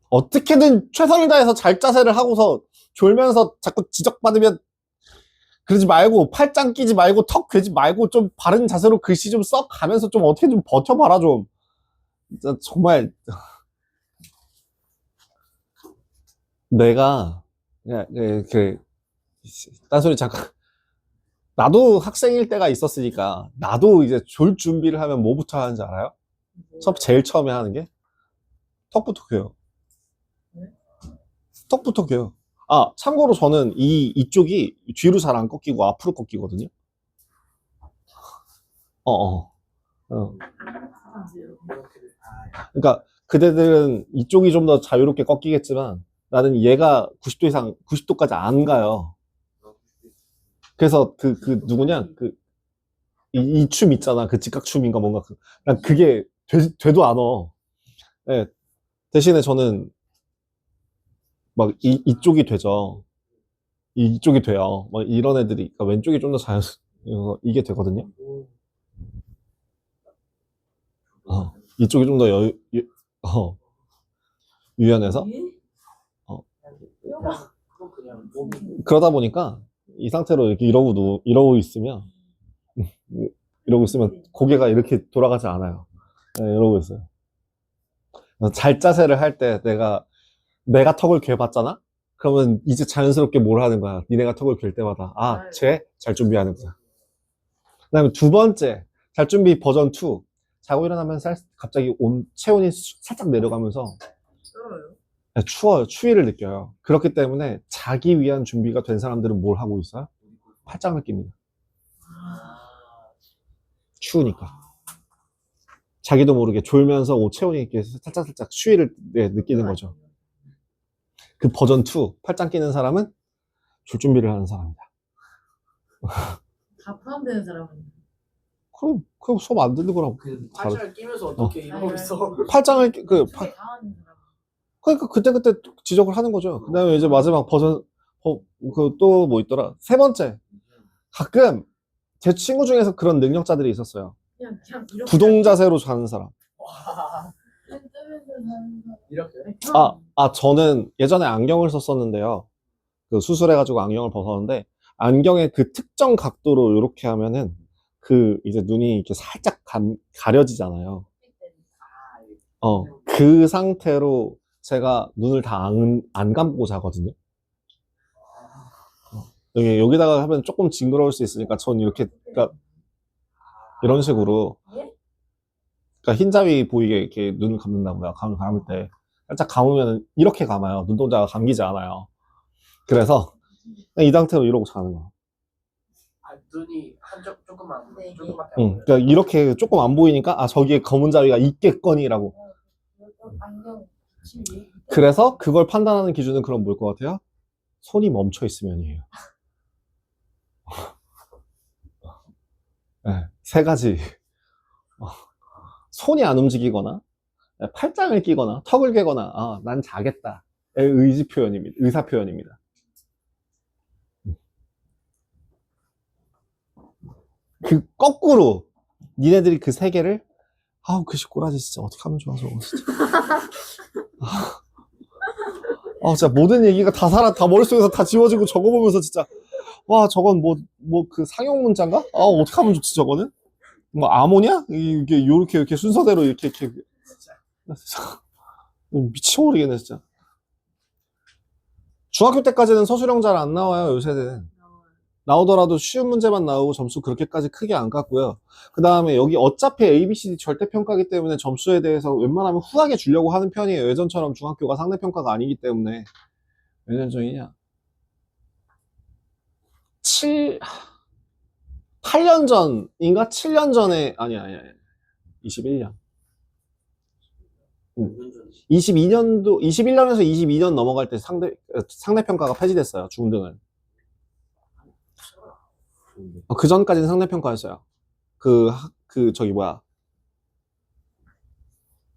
어떻게든 최선을 다해서 잘 짜세를 하고서 졸면서 자꾸 지적받으면 그러지 말고, 팔짱 끼지 말고, 턱 괴지 말고, 좀 바른 자세로 글씨 좀 써 가면서 좀 어떻게 좀 버텨봐라, 좀. 진짜 정말, 내가, 딴소리 잠깐. 나도 학생일 때가 있었으니까, 나도 이제 졸 준비를 하면 뭐부터 하는지 알아요? 제일 처음에 하는 게? 턱부터 봬요. 턱부터 봬요. 아, 참고로 저는 이쪽이 뒤로 잘 안 꺾이고 앞으로 꺾이거든요. 어. 그러니까 그대들은 이쪽이 좀 더 자유롭게 꺾이겠지만 나는 얘가 90도 이상, 90도까지 안 가요. 그래서 누구냐? 이 춤 있잖아. 그 직각춤인가 뭔가. 난 그게 되도 안 와. 네. 대신에 저는 막 이쪽이 되죠. 이쪽이 돼요. 막 이런 애들이, 그러니까 왼쪽이 좀 더 이게 되거든요. 이쪽이 좀 더 유연해서. 그러다 보니까 이 상태로 이렇게 이러고 있으면 고개가 이렇게 돌아가지 않아요. 네, 이러고 있어요. 잘 자세를 할 때 내가 턱을 괴봤잖아? 그러면 이제 자연스럽게 뭘 하는 거야? 니네가 턱을 괴 때마다 쟤 잘 준비하는 거야. 그 다음에 두 번째, 잘 준비 버전 2. 자고 일어나면 갑자기 체온이 살짝 내려가면서 추워요. 추위를 느껴요. 그렇기 때문에 자기 위한 준비가 된 사람들은 뭘 하고 있어요? 팔짱을 낍니다. 추우니까. 자기도 모르게 졸면서 체온이 이렇게 살짝 추위를 느끼는 거죠. 그 버전 2, 팔짱 끼는 사람은 졸 준비를 하는 사람이다. 다 포함되는 사람은 그럼 수업 안 듣는 거라고. 그 팔짱을 끼면서 어떻게 이러고 있어? 팔짱을, 당하는 사람. 그러니까 그때 지적을 하는 거죠. 그 다음에 이제 마지막 버전, 또 뭐 있더라. 세 번째. 가끔 제 친구 중에서 그런 능력자들이 있었어요. 그냥 이렇게 부동자세로 자는 사람. 이렇게? 저는 예전에 안경을 썼었는데요. 그 수술해가지고 안경을 벗었는데, 안경의 그 특정 각도로 이렇게 하면은, 이제 눈이 이렇게 살짝 가려지잖아요. 그 상태로 제가 눈을 다 안 감고 자거든요. 여기다가 하면 조금 징그러울 수 있으니까 전 이렇게, 그러니까 이런 식으로, 그러니까 흰자위 보이게 이렇게 눈을 감는다고요. 감을 때. 살짝 감으면 이렇게 감아요. 눈동자가 감기지 않아요. 그래서 이 상태로 이러고 자는 거야. 눈이 조금만 조금밖에 그러니까 이렇게 조금 안 보이니까 저기에 검은 자위가 있겠거니라고. 그래서 그걸 판단하는 기준은 그럼 뭘 것 같아요? 손이 멈춰 있으면이에요. 네, 세 가지. 손이 안 움직이거나, 팔짱을 끼거나, 턱을 괴거나, 난 자겠다. 의사 표현입니다. 거꾸로, 니네들이 그 세 개를, 글씨 꼬라지 진짜 어떻게 하면 좋아, 저거, 진짜. 진짜 모든 얘기가 다 머릿속에서 다 지워지고 저거 보면서 진짜, 와, 저건 그 상용 문자인가? 어떻게 하면 좋지, 저거는? 뭐, 암호냐? 이게, 이렇게 순서대로 이렇게. 미쳐버리겠네, 진짜. 중학교 때까지는 서술형 잘 안 나와요, 요새는. 나오더라도 쉬운 문제만 나오고 점수 그렇게까지 크게 안 깎고요. 그 다음에 여기 어차피 ABCD 절대평가기 때문에 점수에 대해서 웬만하면 후하게 주려고 하는 편이에요. 예전처럼 중학교가 상대평가가 아니기 때문에. 몇 년 전이냐? 8년 전인가? 7년 전에, 아니야. 21년. 21년에서 22년 넘어갈 때 상대평가가 폐지됐어요, 중등은. 그 전까지는 상대평가였어요.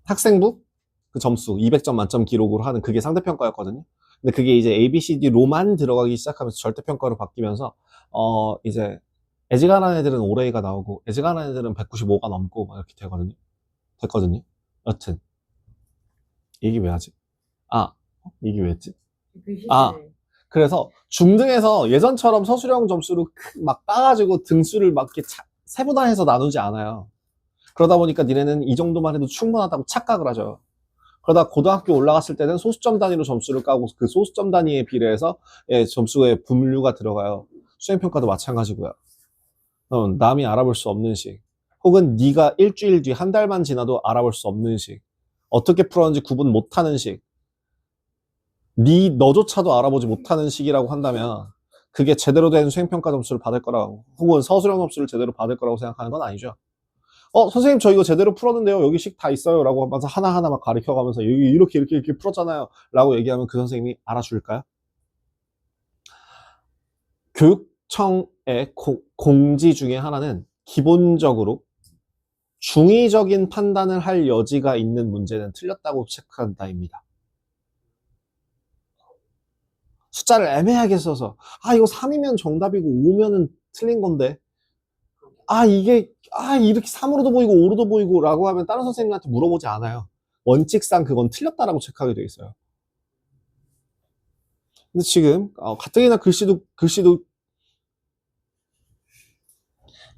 학생부? 그 점수, 200점 만점 기록으로 하는 그게 상대평가였거든요. 근데 그게 이제 ABCD로만 들어가기 시작하면서 절대평가로 바뀌면서, 이제, 애지간한 애들은 올해가 나오고, 애지간한 애들은 195가 넘고, 막 이렇게 됐거든요. 여튼. 얘기 왜 하지? 이게 왜 했지? 그래서 중등에서 예전처럼 서술형 점수를 막 까가지고 등수를 막 이렇게 세분화해서 나누지 않아요. 그러다 보니까 니네는 이 정도만 해도 충분하다고 착각을 하죠. 그러다 고등학교 올라갔을 때는 소수점 단위로 점수를 까고 그 소수점 단위에 비례해서 점수의 분류가 들어가요. 수행평가도 마찬가지고요. 남이 알아볼 수 없는 식, 혹은 네가 일주일 뒤 한 달만 지나도 알아볼 수 없는 식, 어떻게 풀었는지 구분 못하는 식, 너조차도 알아보지 못하는 식이라고 한다면 그게 제대로 된 수행평가 점수를 받을 거라고, 혹은 서술형 점수를 제대로 받을 거라고 생각하는 건 아니죠. 선생님 저 이거 제대로 풀었는데요, 여기 식 다 있어요 라고 하면서 하나하나 막 가르쳐가면서 여기 이렇게 풀었잖아요 라고 얘기하면 그 선생님이 알아줄까요? 교육청의 공지 중에 하나는 기본적으로 중의적인 판단을 할 여지가 있는 문제는 틀렸다고 체크한다입니다. 숫자를 애매하게 써서 이거 3이면 정답이고 5면은 틀린 건데 이게 이렇게 3으로도 보이고 5로도 보이고 라고 하면 다른 선생님한테 물어보지 않아요. 원칙상 그건 틀렸다라고 체크하게 돼 있어요. 근데 지금 가뜩이나 글씨도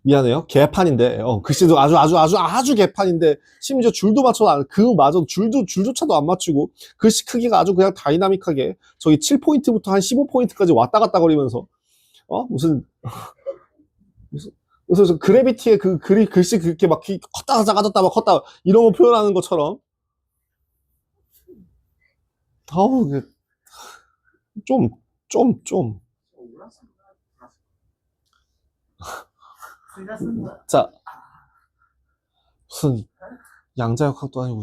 미안해요. 개판인데 글씨도 아주 개판인데 심지어 줄도 맞춰도 그마저 줄조차도 안 맞추고 글씨 크기가 아주 그냥 다이나믹하게 저기 7포인트부터 한 15포인트까지 왔다 갔다 거리면서 무슨 그래비티의 글씨 그렇게 막 컸다 작아졌다 막 컸다 이런 거 표현하는 것처럼 좀 자, 무슨 양자역학도 아니고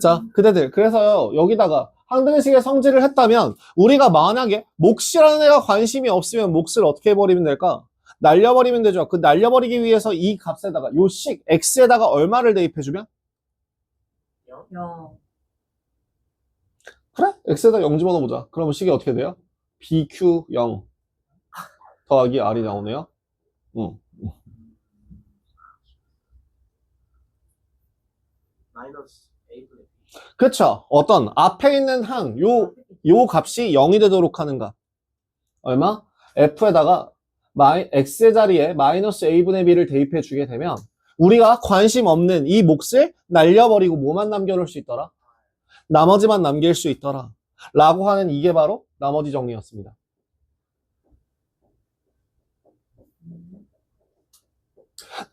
자, 그대들 그래서요 여기다가 항등식의 성질을 했다면 우리가 만약에 몫이라는 애가 관심이 없으면 몫을 어떻게 해버리면 될까? 날려버리면 되죠. 그 날려버리기 위해서 이 값에다가 요 식 x에다가 얼마를 대입해주면? 0. 그래? x에다 0 집어넣어보자. 그러면 식이 어떻게 돼요? bq0 더하기 r이 나오네요. 마이너스 A분의 B. 그쵸. 어떤 앞에 있는 요 값이 0이 되도록 하는 값. 얼마? f에다가 x의 자리에 마이너스 a분의 b를 대입해 주게 되면 우리가 관심 없는 이 몫을 날려버리고 뭐만 남겨놓을 수 있더라? 나머지만 남길 수 있더라 라고 하는 이게 바로 나머지 정리였습니다.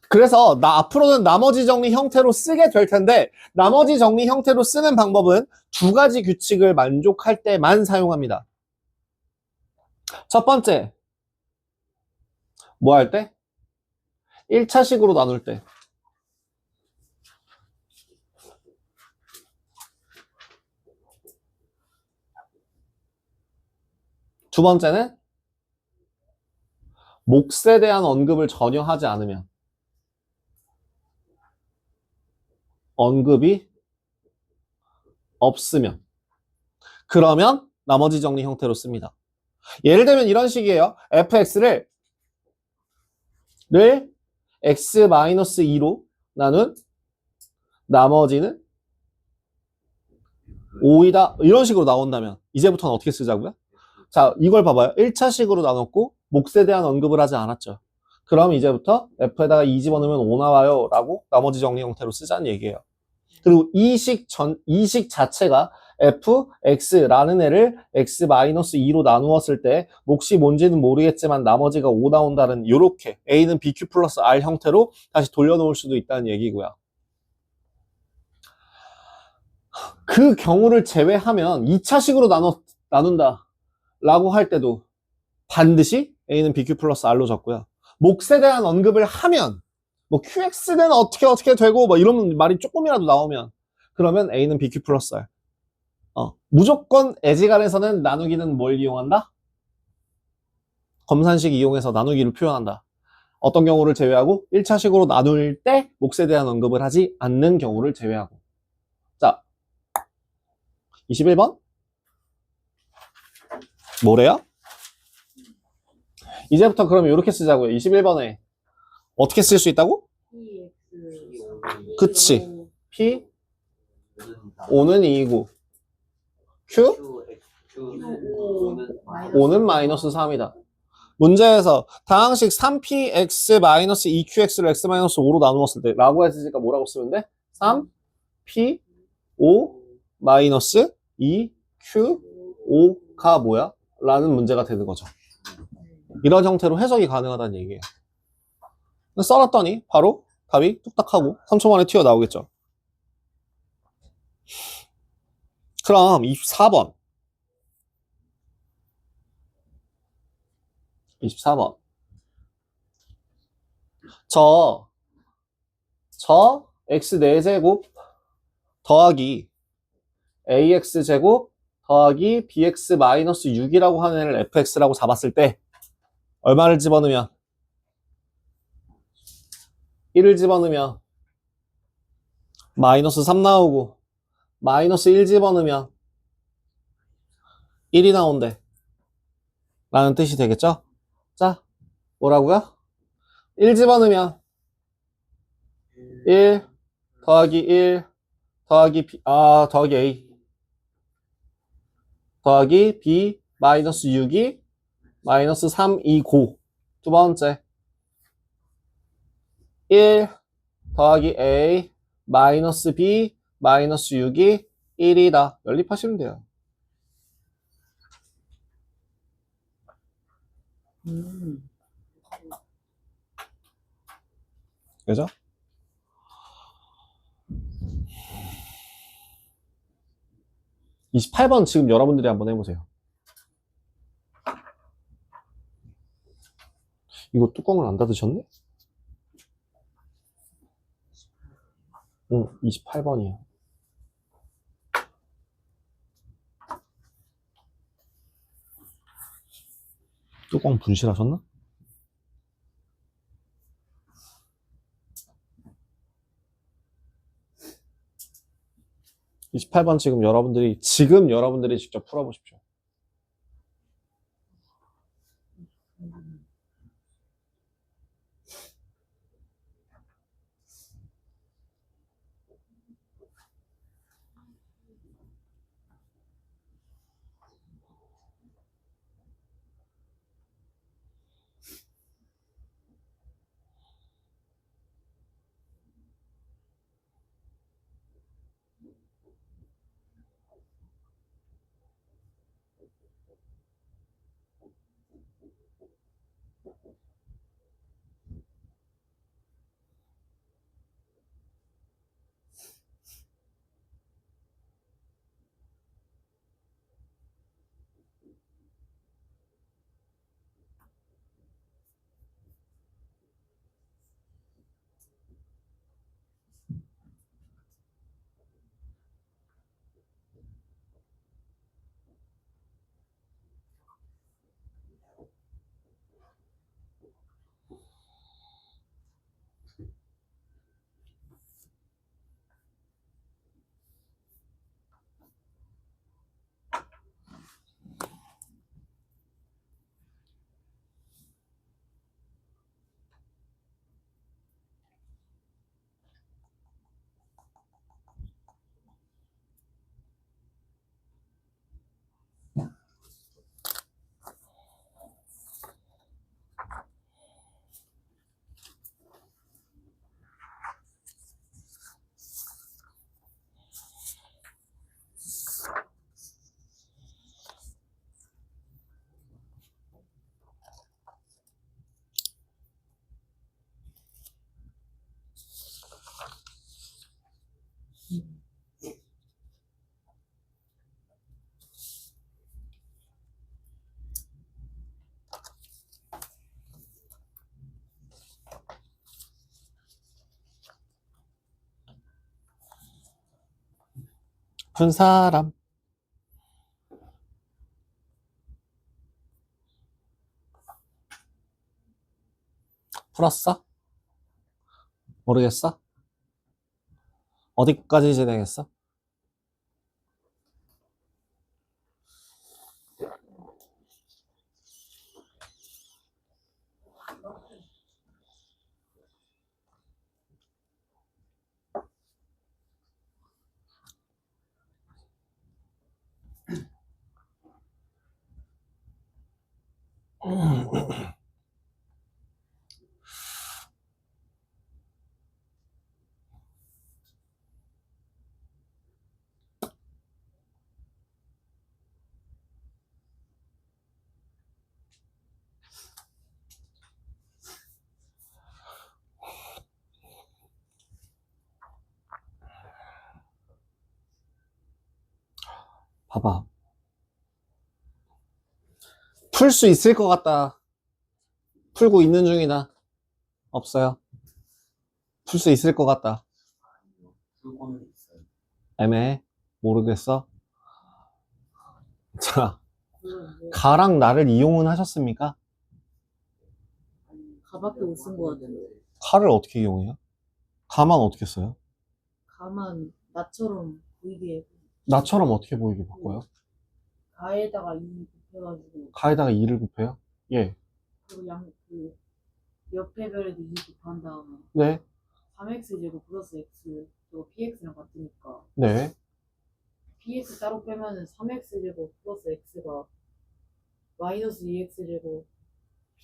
그래서 앞으로는 나머지 정리 형태로 쓰게 될 텐데 나머지 정리 형태로 쓰는 방법은 두 가지 규칙을 만족할 때만 사용합니다. 첫 번째, 뭐 할 때? 1차식으로 나눌 때. 두 번째는 몫에 대한 언급을 전혀 하지 않으면. 언급이 없으면. 그러면 나머지 정리 형태로 씁니다. 예를 들면 이런 식이에요. fx를 x-2로 나눈 나머지는 5이다. 이런 식으로 나온다면 이제부터는 어떻게 쓰자고요? 자, 이걸 봐봐요. 1차식으로 나눴고 몫에 대한 언급을 하지 않았죠. 그럼 이제부터 f에다가 2 집어넣으면 5 나와요 라고 나머지 정리 형태로 쓰자는 얘기예요. 그리고 이 식 자체가 fx라는 애를 x-2로 나누었을 때 몫이 뭔지는 모르겠지만 나머지가 5 나온다는 요렇게 a는 bq 플러스 r 형태로 다시 돌려놓을 수도 있다는 얘기고요. 그 경우를 제외하면 2차식으로 나눈다 라고 할 때도 반드시 a는 bq 플러스 r로 적고요. 몫에 대한 언급을 하면 뭐 qx는 어떻게 되고 뭐 이런 말이 조금이라도 나오면 그러면 a는 bq 플러스 r. 무조건 애지간해서는 나누기는 뭘 이용한다? 검산식 이용해서 나누기를 표현한다. 어떤 경우를 제외하고 1차식으로 나눌 때 몫에 대한 언급을 하지 않는 경우를 제외하고. 자, 21번 뭐래요? 이제부터 그럼 이렇게 쓰자고요. 21번에 어떻게 쓸 수 있다고? 그치. P 5는 2이고 Q Q는 5는 마이너스 3이다. 문제에서 다항식 3px 마이너스 2qx를 x 마이너스 5로 나누었을 때 라고 했으니까 뭐라고 쓰면 돼? 3p 5 마이너스 2q 5가 뭐야? 라는 문제가 되는 거죠. 이런 형태로 해석이 가능하다는 얘기예요. 썰었더니 바로 답이 뚝딱하고 3초 만에 튀어나오겠죠. 그럼 24번. 24번. 저 x 4제곱 더하기 ax제곱 더하기 bx 마이너스 6이라고 하는 애를 fx라고 잡았을 때 얼마를 집어넣으면 1을 집어넣으면 마이너스 3 나오고 마이너스 1 집어넣으면 1이 나온대 라는 뜻이 되겠죠? 자, 뭐라고요? 1 집어넣으면 1 더하기 1 더하기 B, 더하기 A 더하기 B 마이너스 6이 마이너스 3, 2, 고. 두 번째 1 더하기 A 마이너스 B 마이너스 6이 1이다. 연립하시면 돼요. 그죠? (28번) 지금 여러분들이 한번 해보세요. 이거 뚜껑을 안 닫으셨네? 응, 28번이야. 뚜껑 분실하셨나? (28번) 지금 여러분들이 직접 풀어보십시오. 푼 사람. 풀었어? 모르겠어? 어디까지 진행했어? 봐봐. 풀 수 있을 것 같다. 풀고 있는 중이다. 없어요. 풀 수 있을 것 같다. 아니요. 풀고는 있어요. 애매해. 모르겠어. 자, 물론 이제 가랑 나를 이용은 하셨습니까? 가밖에 못 쓴 것 같아요. 가를 어떻게 이용해요? 가만 어떻게 써요? 가만 나처럼 보이게 나처럼 어떻게 보이게 바꿔요? 가에다가 이 곱해가지고 가에다가 2를 곱해요? 예. 그 옆에 별에도 2 곱한 다음에 네. 3x 제곱 플러스 x 또 px랑 같으니까 네. px 따로 빼면은 3x 제곱 플러스 x가 마이너스 2x 제곱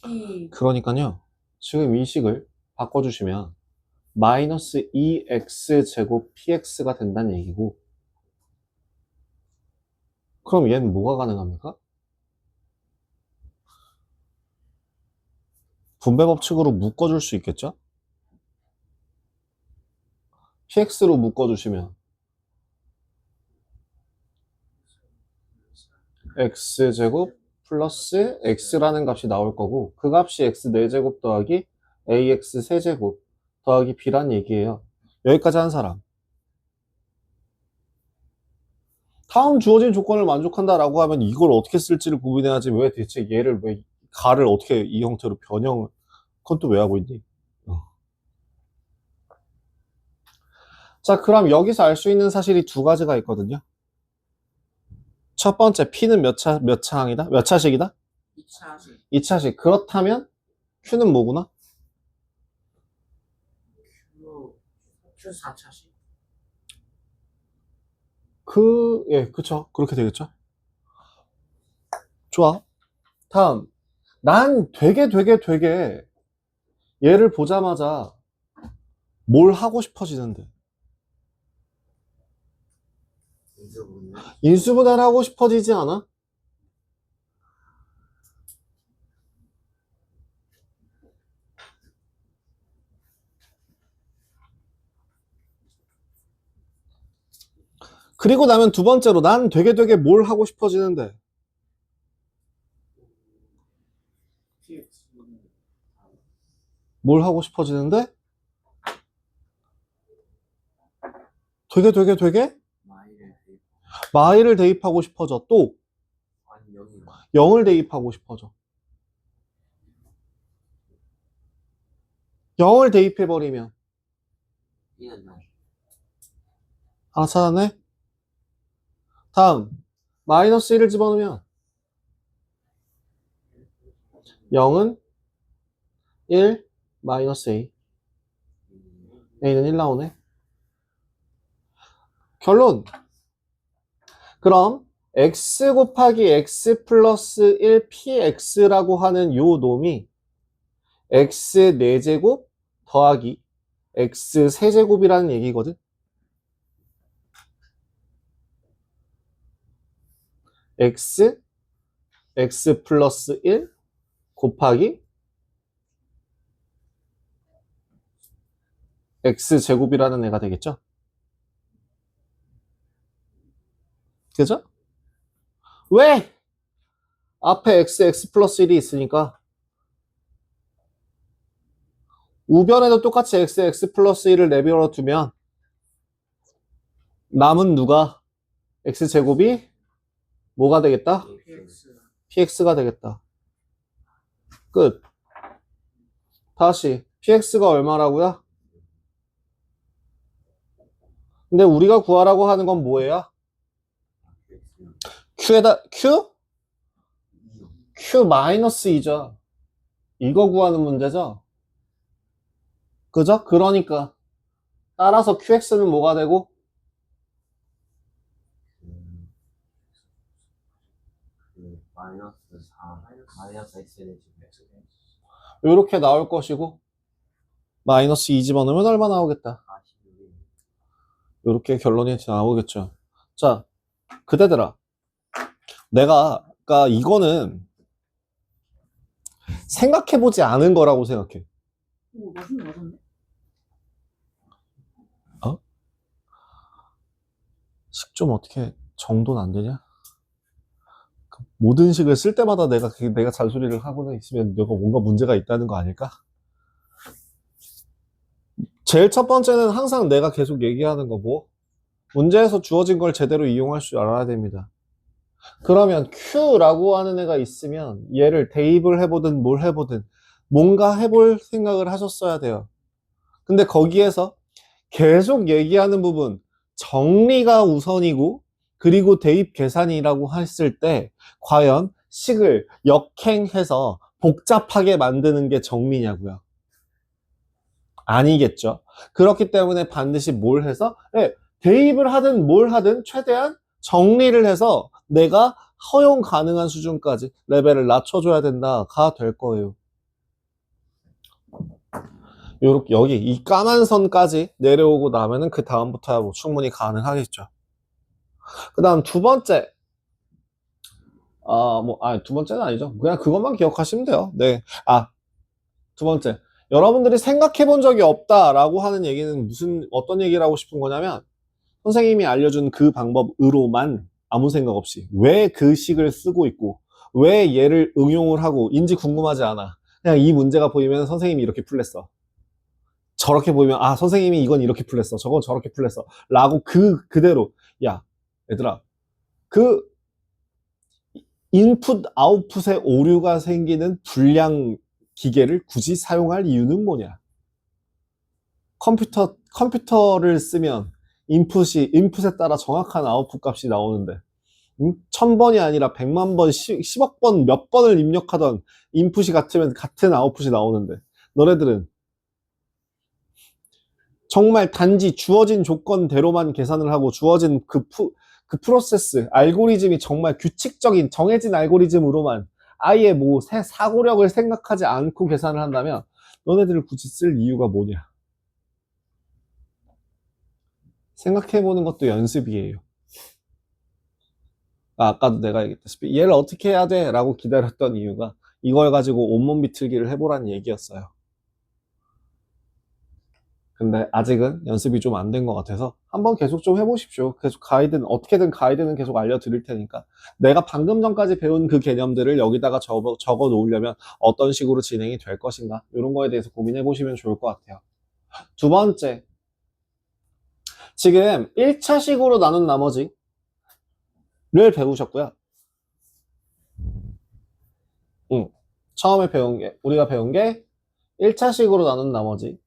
p 그러니까요. 지금 이 식을 바꿔주시면 마이너스 2x 제곱 px가 된다는 얘기고, 그럼 얘는 뭐가 가능합니까? 분배 법칙으로 묶어줄 수 있겠죠? px로 묶어주시면 x제곱 플러스 x라는 값이 나올 거고, 그 값이 x 4제곱 더하기 ax 세제곱 더하기 b란 얘기예요. 여기까지 한 사람. 다음 주어진 조건을 만족한다라고 하면 이걸 어떻게 쓸지를 고민해야지, 왜 대체 얘를 왜 가를 어떻게 이 형태로 변형을, 그건 또 왜 하고 있니? 자, 그럼 여기서 알 수 있는 사실이 두 가지가 있거든요. 첫 번째, p는 몇 차항이다? 몇 차식이다? 2차식 2차식. 그렇다면 q는 뭐구나? Q 4차식 예, 그쵸. 그렇게 되겠죠. 좋아. 다음. 난 되게 얘를 보자마자 뭘 하고 싶어지는데. 인수분해 인수분해를 하고 싶어지지 않아? 그리고 나면 두 번째로 난 되게 뭘 하고 싶어지는데. PX 뭘 하고 싶어지는데? 되게 마일을 대입 마일을 대입하고 싶어져. 또 아니 여기 0을 대입하고 싶어져. 0을 대입해버리면 B는 0 하나 찾아내? 다음 마이너스 1을 집어넣으면 0은 1 마이너스 a. a는 1 나오네. 결론. 그럼 x 곱하기 x 플러스 1 px라고 하는 요 놈이 x 4제곱 더하기 x 세제곱이라는 얘기거든. x 플러스 1 곱하기 x제곱이라는 애가 되겠죠? 그죠? 왜? 앞에 x 플러스 1이 있으니까 우변에도 똑같이 x 플러스 1을 내버려 두면 남은 누가? x제곱이 뭐가 되겠다? PX px가 되겠다. 끝. 다시 px가 얼마라고요? 근데 우리가 구하라고 하는 건 뭐예요? q에다 q 마이너스 2죠. 이거 구하는 문제죠. 그죠? 그러니까 따라서 qx는 뭐가 되고 마이너스 4 마이너스 x에 대해 요렇게 나올 것이고 마이너스 2 집어넣으면 얼마 나오겠다. 46이 요렇게 결론이 나오겠죠. 자, 그대들아. 그러니까 이거는 생각해보지 않은 거라고 생각해. 오, 맞았네. 식 좀 어떻게 정돈 안 되냐? 모든 식을 쓸 때마다 내가 잔소리를 하고는 있으면 내가 뭔가 문제가 있다는 거 아닐까? 제일 첫 번째는 항상 내가 계속 얘기하는 거 뭐? 문제에서 주어진 걸 제대로 이용할 줄 알아야 됩니다. 그러면 Q라고 하는 애가 있으면 얘를 대입을 해보든 뭘 해보든 뭔가 해볼 생각을 하셨어야 돼요. 근데 거기에서 계속 얘기하는 부분 정리가 우선이고 그리고 대입 계산이라고 했을 때 과연 식을 역행해서 복잡하게 만드는 게 정리냐고요? 아니겠죠. 그렇기 때문에 반드시 뭘 해서 대입을 하든 뭘 하든 최대한 정리를 해서 내가 허용 가능한 수준까지 레벨을 낮춰줘야 된다가 될 거예요. 요렇게 여기 이 까만 선까지 내려오고 나면은 그 다음부터야 뭐 충분히 가능하겠죠. 그 다음 두 번째. 두 번째는 아니죠. 그냥 그것만 기억하시면 돼요. 네. 두 번째. 여러분들이 생각해 본 적이 없다라고 하는 얘기는 어떤 얘기를 하고 싶은 거냐면, 선생님이 알려준 그 방법으로만 아무 생각 없이 왜 그 식을 쓰고 있고, 왜 얘를 응용을 하고 인지 궁금하지 않아. 그냥 이 문제가 보이면 선생님이 이렇게 풀랬어. 저렇게 보이면, 선생님이 이건 이렇게 풀랬어. 저건 저렇게 풀랬어. 라고 그대로. 야, 얘들아. 그 인풋, 아웃풋에 오류가 생기는 불량 기계를 굳이 사용할 이유는 뭐냐? 컴퓨터를 쓰면 인풋에 따라 정확한 아웃풋 값이 나오는데, 1000번이 아니라 100만 번, 10억 번, 몇 번을 입력하던 인풋이 같으면 같은 아웃풋이 나오는데, 너네들은 정말 단지 주어진 조건대로만 계산을 하고 주어진 그 프로세스, 알고리즘이 정말 규칙적인 정해진 알고리즘으로만 아예 뭐 사고력을 생각하지 않고 계산을 한다면 너네들을 굳이 쓸 이유가 뭐냐? 생각해보는 것도 연습이에요. 아까도 내가 얘기했다시피 얘를 어떻게 해야 돼? 라고 기다렸던 이유가 이걸 가지고 온몸 비틀기를 해보라는 얘기였어요. 근데 아직은 연습이 좀 안 된 것 같아서 한번 계속 좀 해보십시오. 계속 어떻게든 가이드는 계속 알려드릴 테니까 내가 방금 전까지 배운 그 개념들을 여기다가 적어 놓으려면 어떤 식으로 진행이 될 것인가 이런 거에 대해서 고민해 보시면 좋을 것 같아요. 두 번째, 지금 1차식으로 나눈 나머지를 배우셨고요. 처음에 우리가 배운 게 1차식으로 나눈 나머지,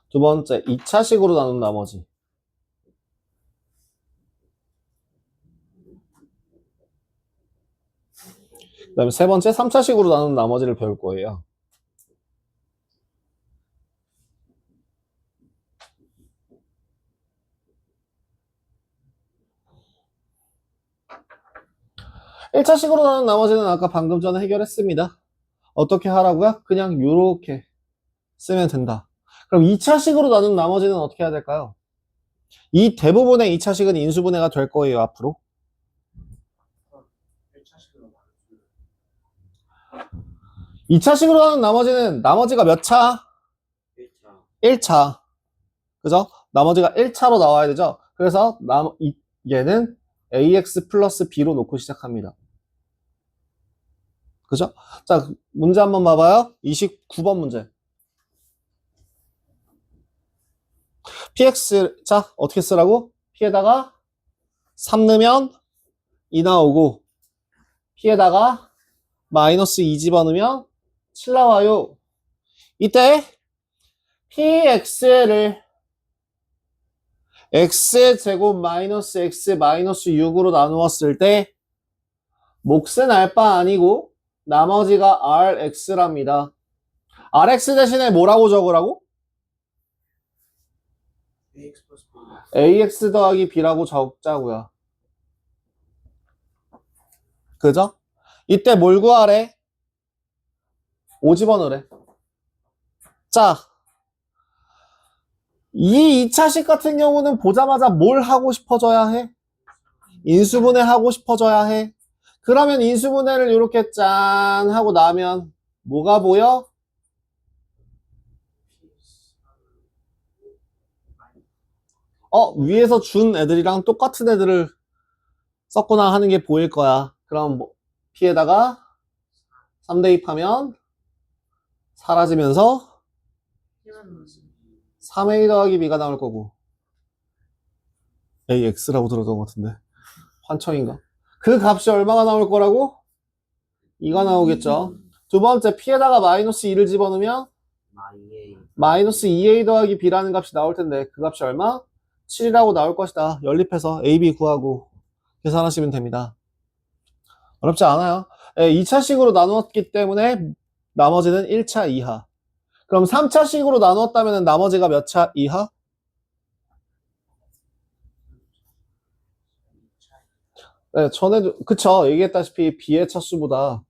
두 번째 2차식으로 나눈 나머지, 그 다음에 세 번째 3차식으로 나눈 나머지를 배울 거예요. (1차식으로) 나눈 나머지는 아까 방금 전에 해결했습니다. 어떻게 하라고요? 그냥 요렇게 쓰면 된다. 그럼 2차식으로 나눈 나머지는 어떻게 해야 될까요? 이 대부분의 2차식은 인수분해가 될 거예요, 앞으로. 2차식으로 나눈 나머지가 몇 차? 1차. 그죠? 나머지가 1차로 나와야 되죠? 그래서 얘는 ax 플러스 b로 놓고 시작합니다. 그죠? 자, 문제 한번 봐봐요. 29번 문제. px, 자, 어떻게 쓰라고? p에다가 3 넣으면 2 나오고, p에다가 마이너스 2 집어넣으면 7 나와요. 이때 px를 x제곱 마이너스 x 마이너스 6으로 나누었을 때 몫은 알바 아니고 나머지가 rx랍니다. rx 대신에 뭐라고 적으라고? AX 플러스 B. ax 더하기 b라고 적자고요. 그죠? 이때 뭘 구하래? 50원을 해. 자, 이 2차식 같은 경우는 보자마자 뭘 하고 싶어져야 해? 인수분해 하고 싶어져야 해. 그러면 인수분해를 이렇게 짠 하고 나면 뭐가 보여? 위에서 준 애들이랑 똑같은 애들을 썼구나 하는 게 보일 거야. 그럼 뭐 P에다가 3 대입하면 사라지면서 3A 더하기 B가 나올 거고 AX라고 들었던 것 같은데 환청인가? 그 값이 얼마가 나올 거라고? 2가 나오겠죠. 두 번째 P에다가 마이너스 2를 집어넣으면 마이에 마이너스 2A 더하기 B라는 값이 나올 텐데 그 값이 얼마? 7이라고 나올 것이다. 연립해서 A, B 구하고 계산하시면 됩니다. 어렵지 않아요. 2차식으로 나누었기 때문에 나머지는 1차 이하. 그럼 3차식으로 나누었다면 나머지가 몇 차 이하? 네, 전에도 그쵸. 얘기했다시피 B의 차수보다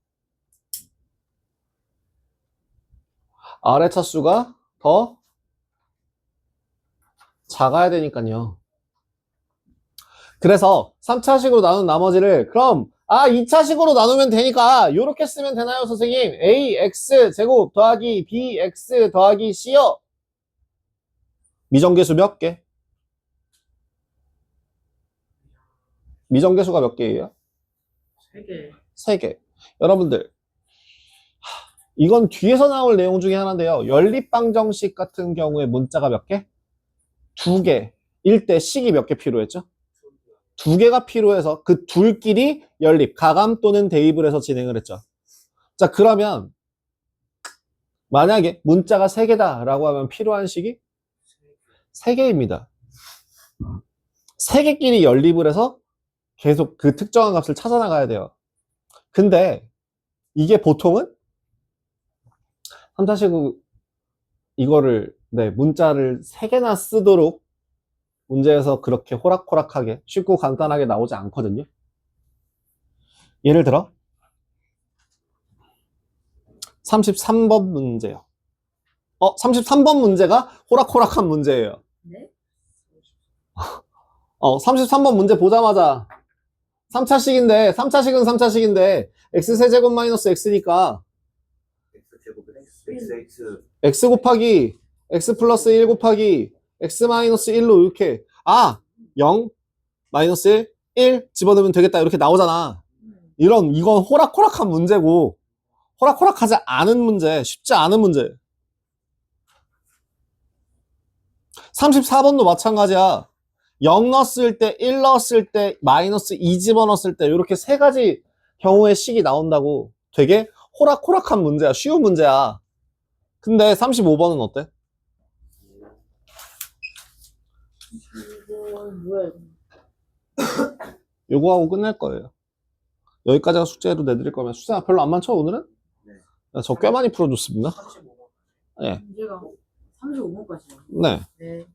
R의 차수가 더 작아야 되니까요. 그래서 3차식으로 나눈 나머지를 그럼 2차식으로 나누면 되니까 이렇게 쓰면 되나요, 선생님? ax 제곱 더하기 bx 더하기 c요. 미정계수 몇 개? 미정계수가 몇 개예요? 3개. 3개. 여러분들 이건 뒤에서 나올 내용 중에 하나인데요. 연립방정식 같은 경우에 문자가 몇 개? 2개. 일 때 식이 몇 개 필요했죠? 2개가 필요해서 그 둘끼리 연립, 가감 또는 대입을 해서 진행을 했죠. 자, 그러면 만약에 문자가 3개다 라고 하면 필요한 식이 3개입니다. 3개끼리 연립을 해서 계속 그 특정한 값을 찾아나가야 돼요. 근데 이게 보통은 3차식 이거를 문자를 3개나 쓰도록 문제에서 그렇게 호락호락하게 쉽고 간단하게 나오지 않거든요. 예를 들어 33번 문제요. 33번 문제가 호락호락한 문제예요. 네? 33번 문제 보자마자 3차식인데 3차식은 x세제곱 마이너스 x니까 X제곱은 XX x 곱하기 x 플러스 1 곱하기 x 마이너스 1로 이렇게 0 마이너스 1 집어넣으면 되겠다 이렇게 나오잖아. 이건 호락호락한 문제고 호락호락하지 않은 문제, 쉽지 않은 문제. 34번도 마찬가지야. 0 넣었을 때, 1 넣었을 때, 마이너스 2 집어넣었을 때 이렇게 세 가지 경우의 식이 나온다고. 되게 호락호락한 문제야. 쉬운 문제야. 근데 35번은 어때? 이거 뭐야? 요거 하고 끝낼 거예요. 여기까지가 숙제로 내드릴 거면 숙제가 별로 안 많죠, 오늘은? 네. 저 꽤 많이 풀어줬습니다. 35번. 네. 문제가 35번까지요. 네. 네.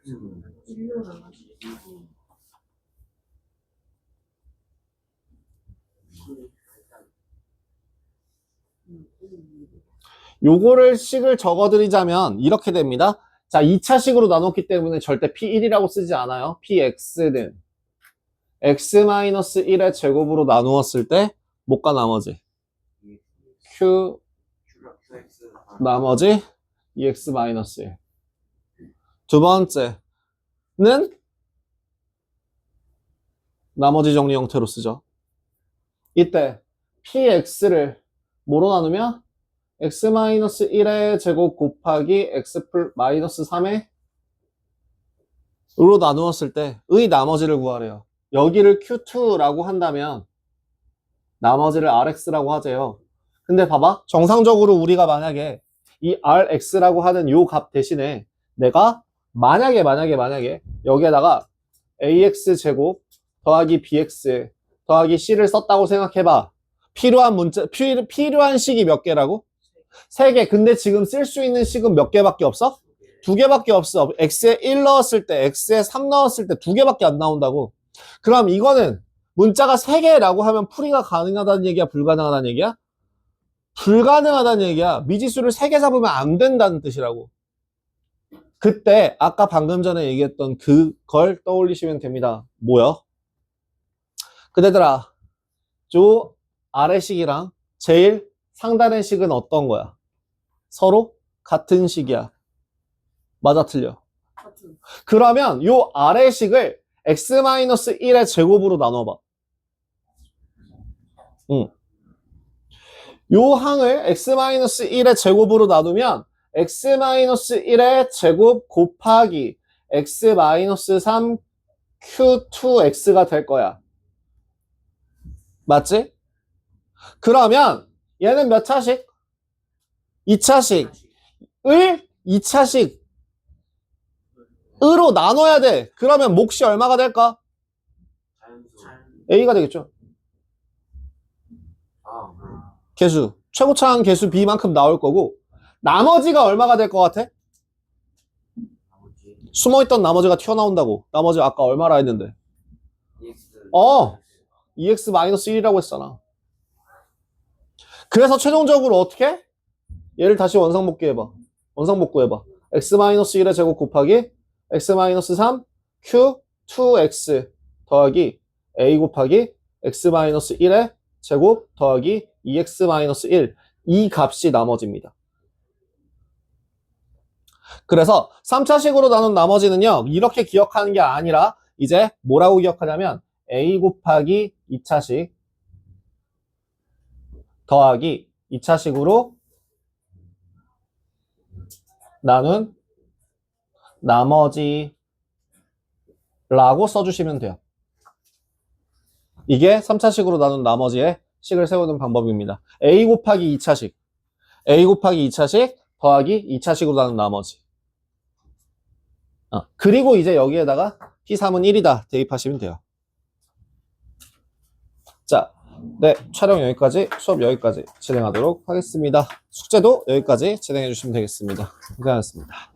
1로 요거를 식을 적어드리자면 이렇게 됩니다. 자, 2차 식으로 나눴기 때문에 절대 P1이라고 쓰지 않아요. PX는 X-1의 제곱으로 나누었을 때 뭐가 나머지? Q QX 나머지 EX-1. 두 번째는 나머지 정리 형태로 쓰죠. 이때 PX를 뭐로 나누면 X-1의 제곱 곱하기 X-3의 으로 나누었을 때의 나머지를 구하래요. 여기를 Q2라고 한다면 나머지를 RX라고 하재요. 근데 봐봐. 정상적으로 우리가 만약에 이 RX라고 하는 요 값 대신에 내가 만약에 여기에다가 AX 제곱 더하기 BX 더하기 C를 썼다고 생각해봐. 필요한 식이 몇 개라고? 3개. 근데 지금 쓸 수 있는 식은 몇 개밖에 없어? 2개밖에 없어. x에 1 넣었을 때, x에 3 넣었을 때 2개밖에 안 나온다고. 그럼 이거는 문자가 3개라고 하면 풀이가 가능하다는 얘기야? 불가능하다는 얘기야? 불가능하다는 얘기야. 미지수를 3개 잡으면 안 된다는 뜻이라고. 그때 아까 방금 전에 얘기했던 그걸 떠올리시면 됩니다. 뭐야? 그대들아, 저 아래식이랑 제일 상단의 식은 어떤 거야? 서로 같은 식이야. 맞아, 틀려? 같은. 그러면 요 아래식을 x-1의 제곱으로 나눠봐. 응. 요 항을 x-1의 제곱으로 나누면 x-1의 제곱 곱하기 x-3 q2x가 될 거야. 맞지? 그러면 얘는 몇 차식? 2차식을 2차식 으로 나눠야 돼. 그러면 몫이 얼마가 될까? 자연수. A가 되겠죠. 아, 개수. 최고차항 개수 B만큼 나올 거고 나머지가 얼마가 될 것 같아? 나머지 숨어있던 나머지가 튀어나온다고. 나머지 아까 얼마라 했는데? EX. 2x-1이라고 했잖아. 그래서 최종적으로 어떻게? 얘를 다시 원상복귀해봐. 원상복구해봐. x-1의 제곱 곱하기 x-3 q2x 더하기 a 곱하기 x-1의 제곱 더하기 2x-1 이 값이 나머지입니다. 그래서 3차식으로 나눈 나머지는요. 이렇게 기억하는 게 아니라 이제 뭐라고 기억하냐면 a 곱하기 2차식 더하기 2차식으로 나눈 나머지라고 써주시면 돼요. 이게 3차식으로 나눈 나머지의 식을 세우는 방법입니다. a 곱하기 2차식 a 곱하기 2차식 더하기 2차식으로 나눈 나머지. 그리고 이제 여기에다가 P3은 1이다 대입하시면 돼요. 자, 네, 촬영 여기까지, 수업 여기까지 진행하도록 하겠습니다. 숙제도 여기까지 진행해 주시면 되겠습니다. 고생하셨습니다.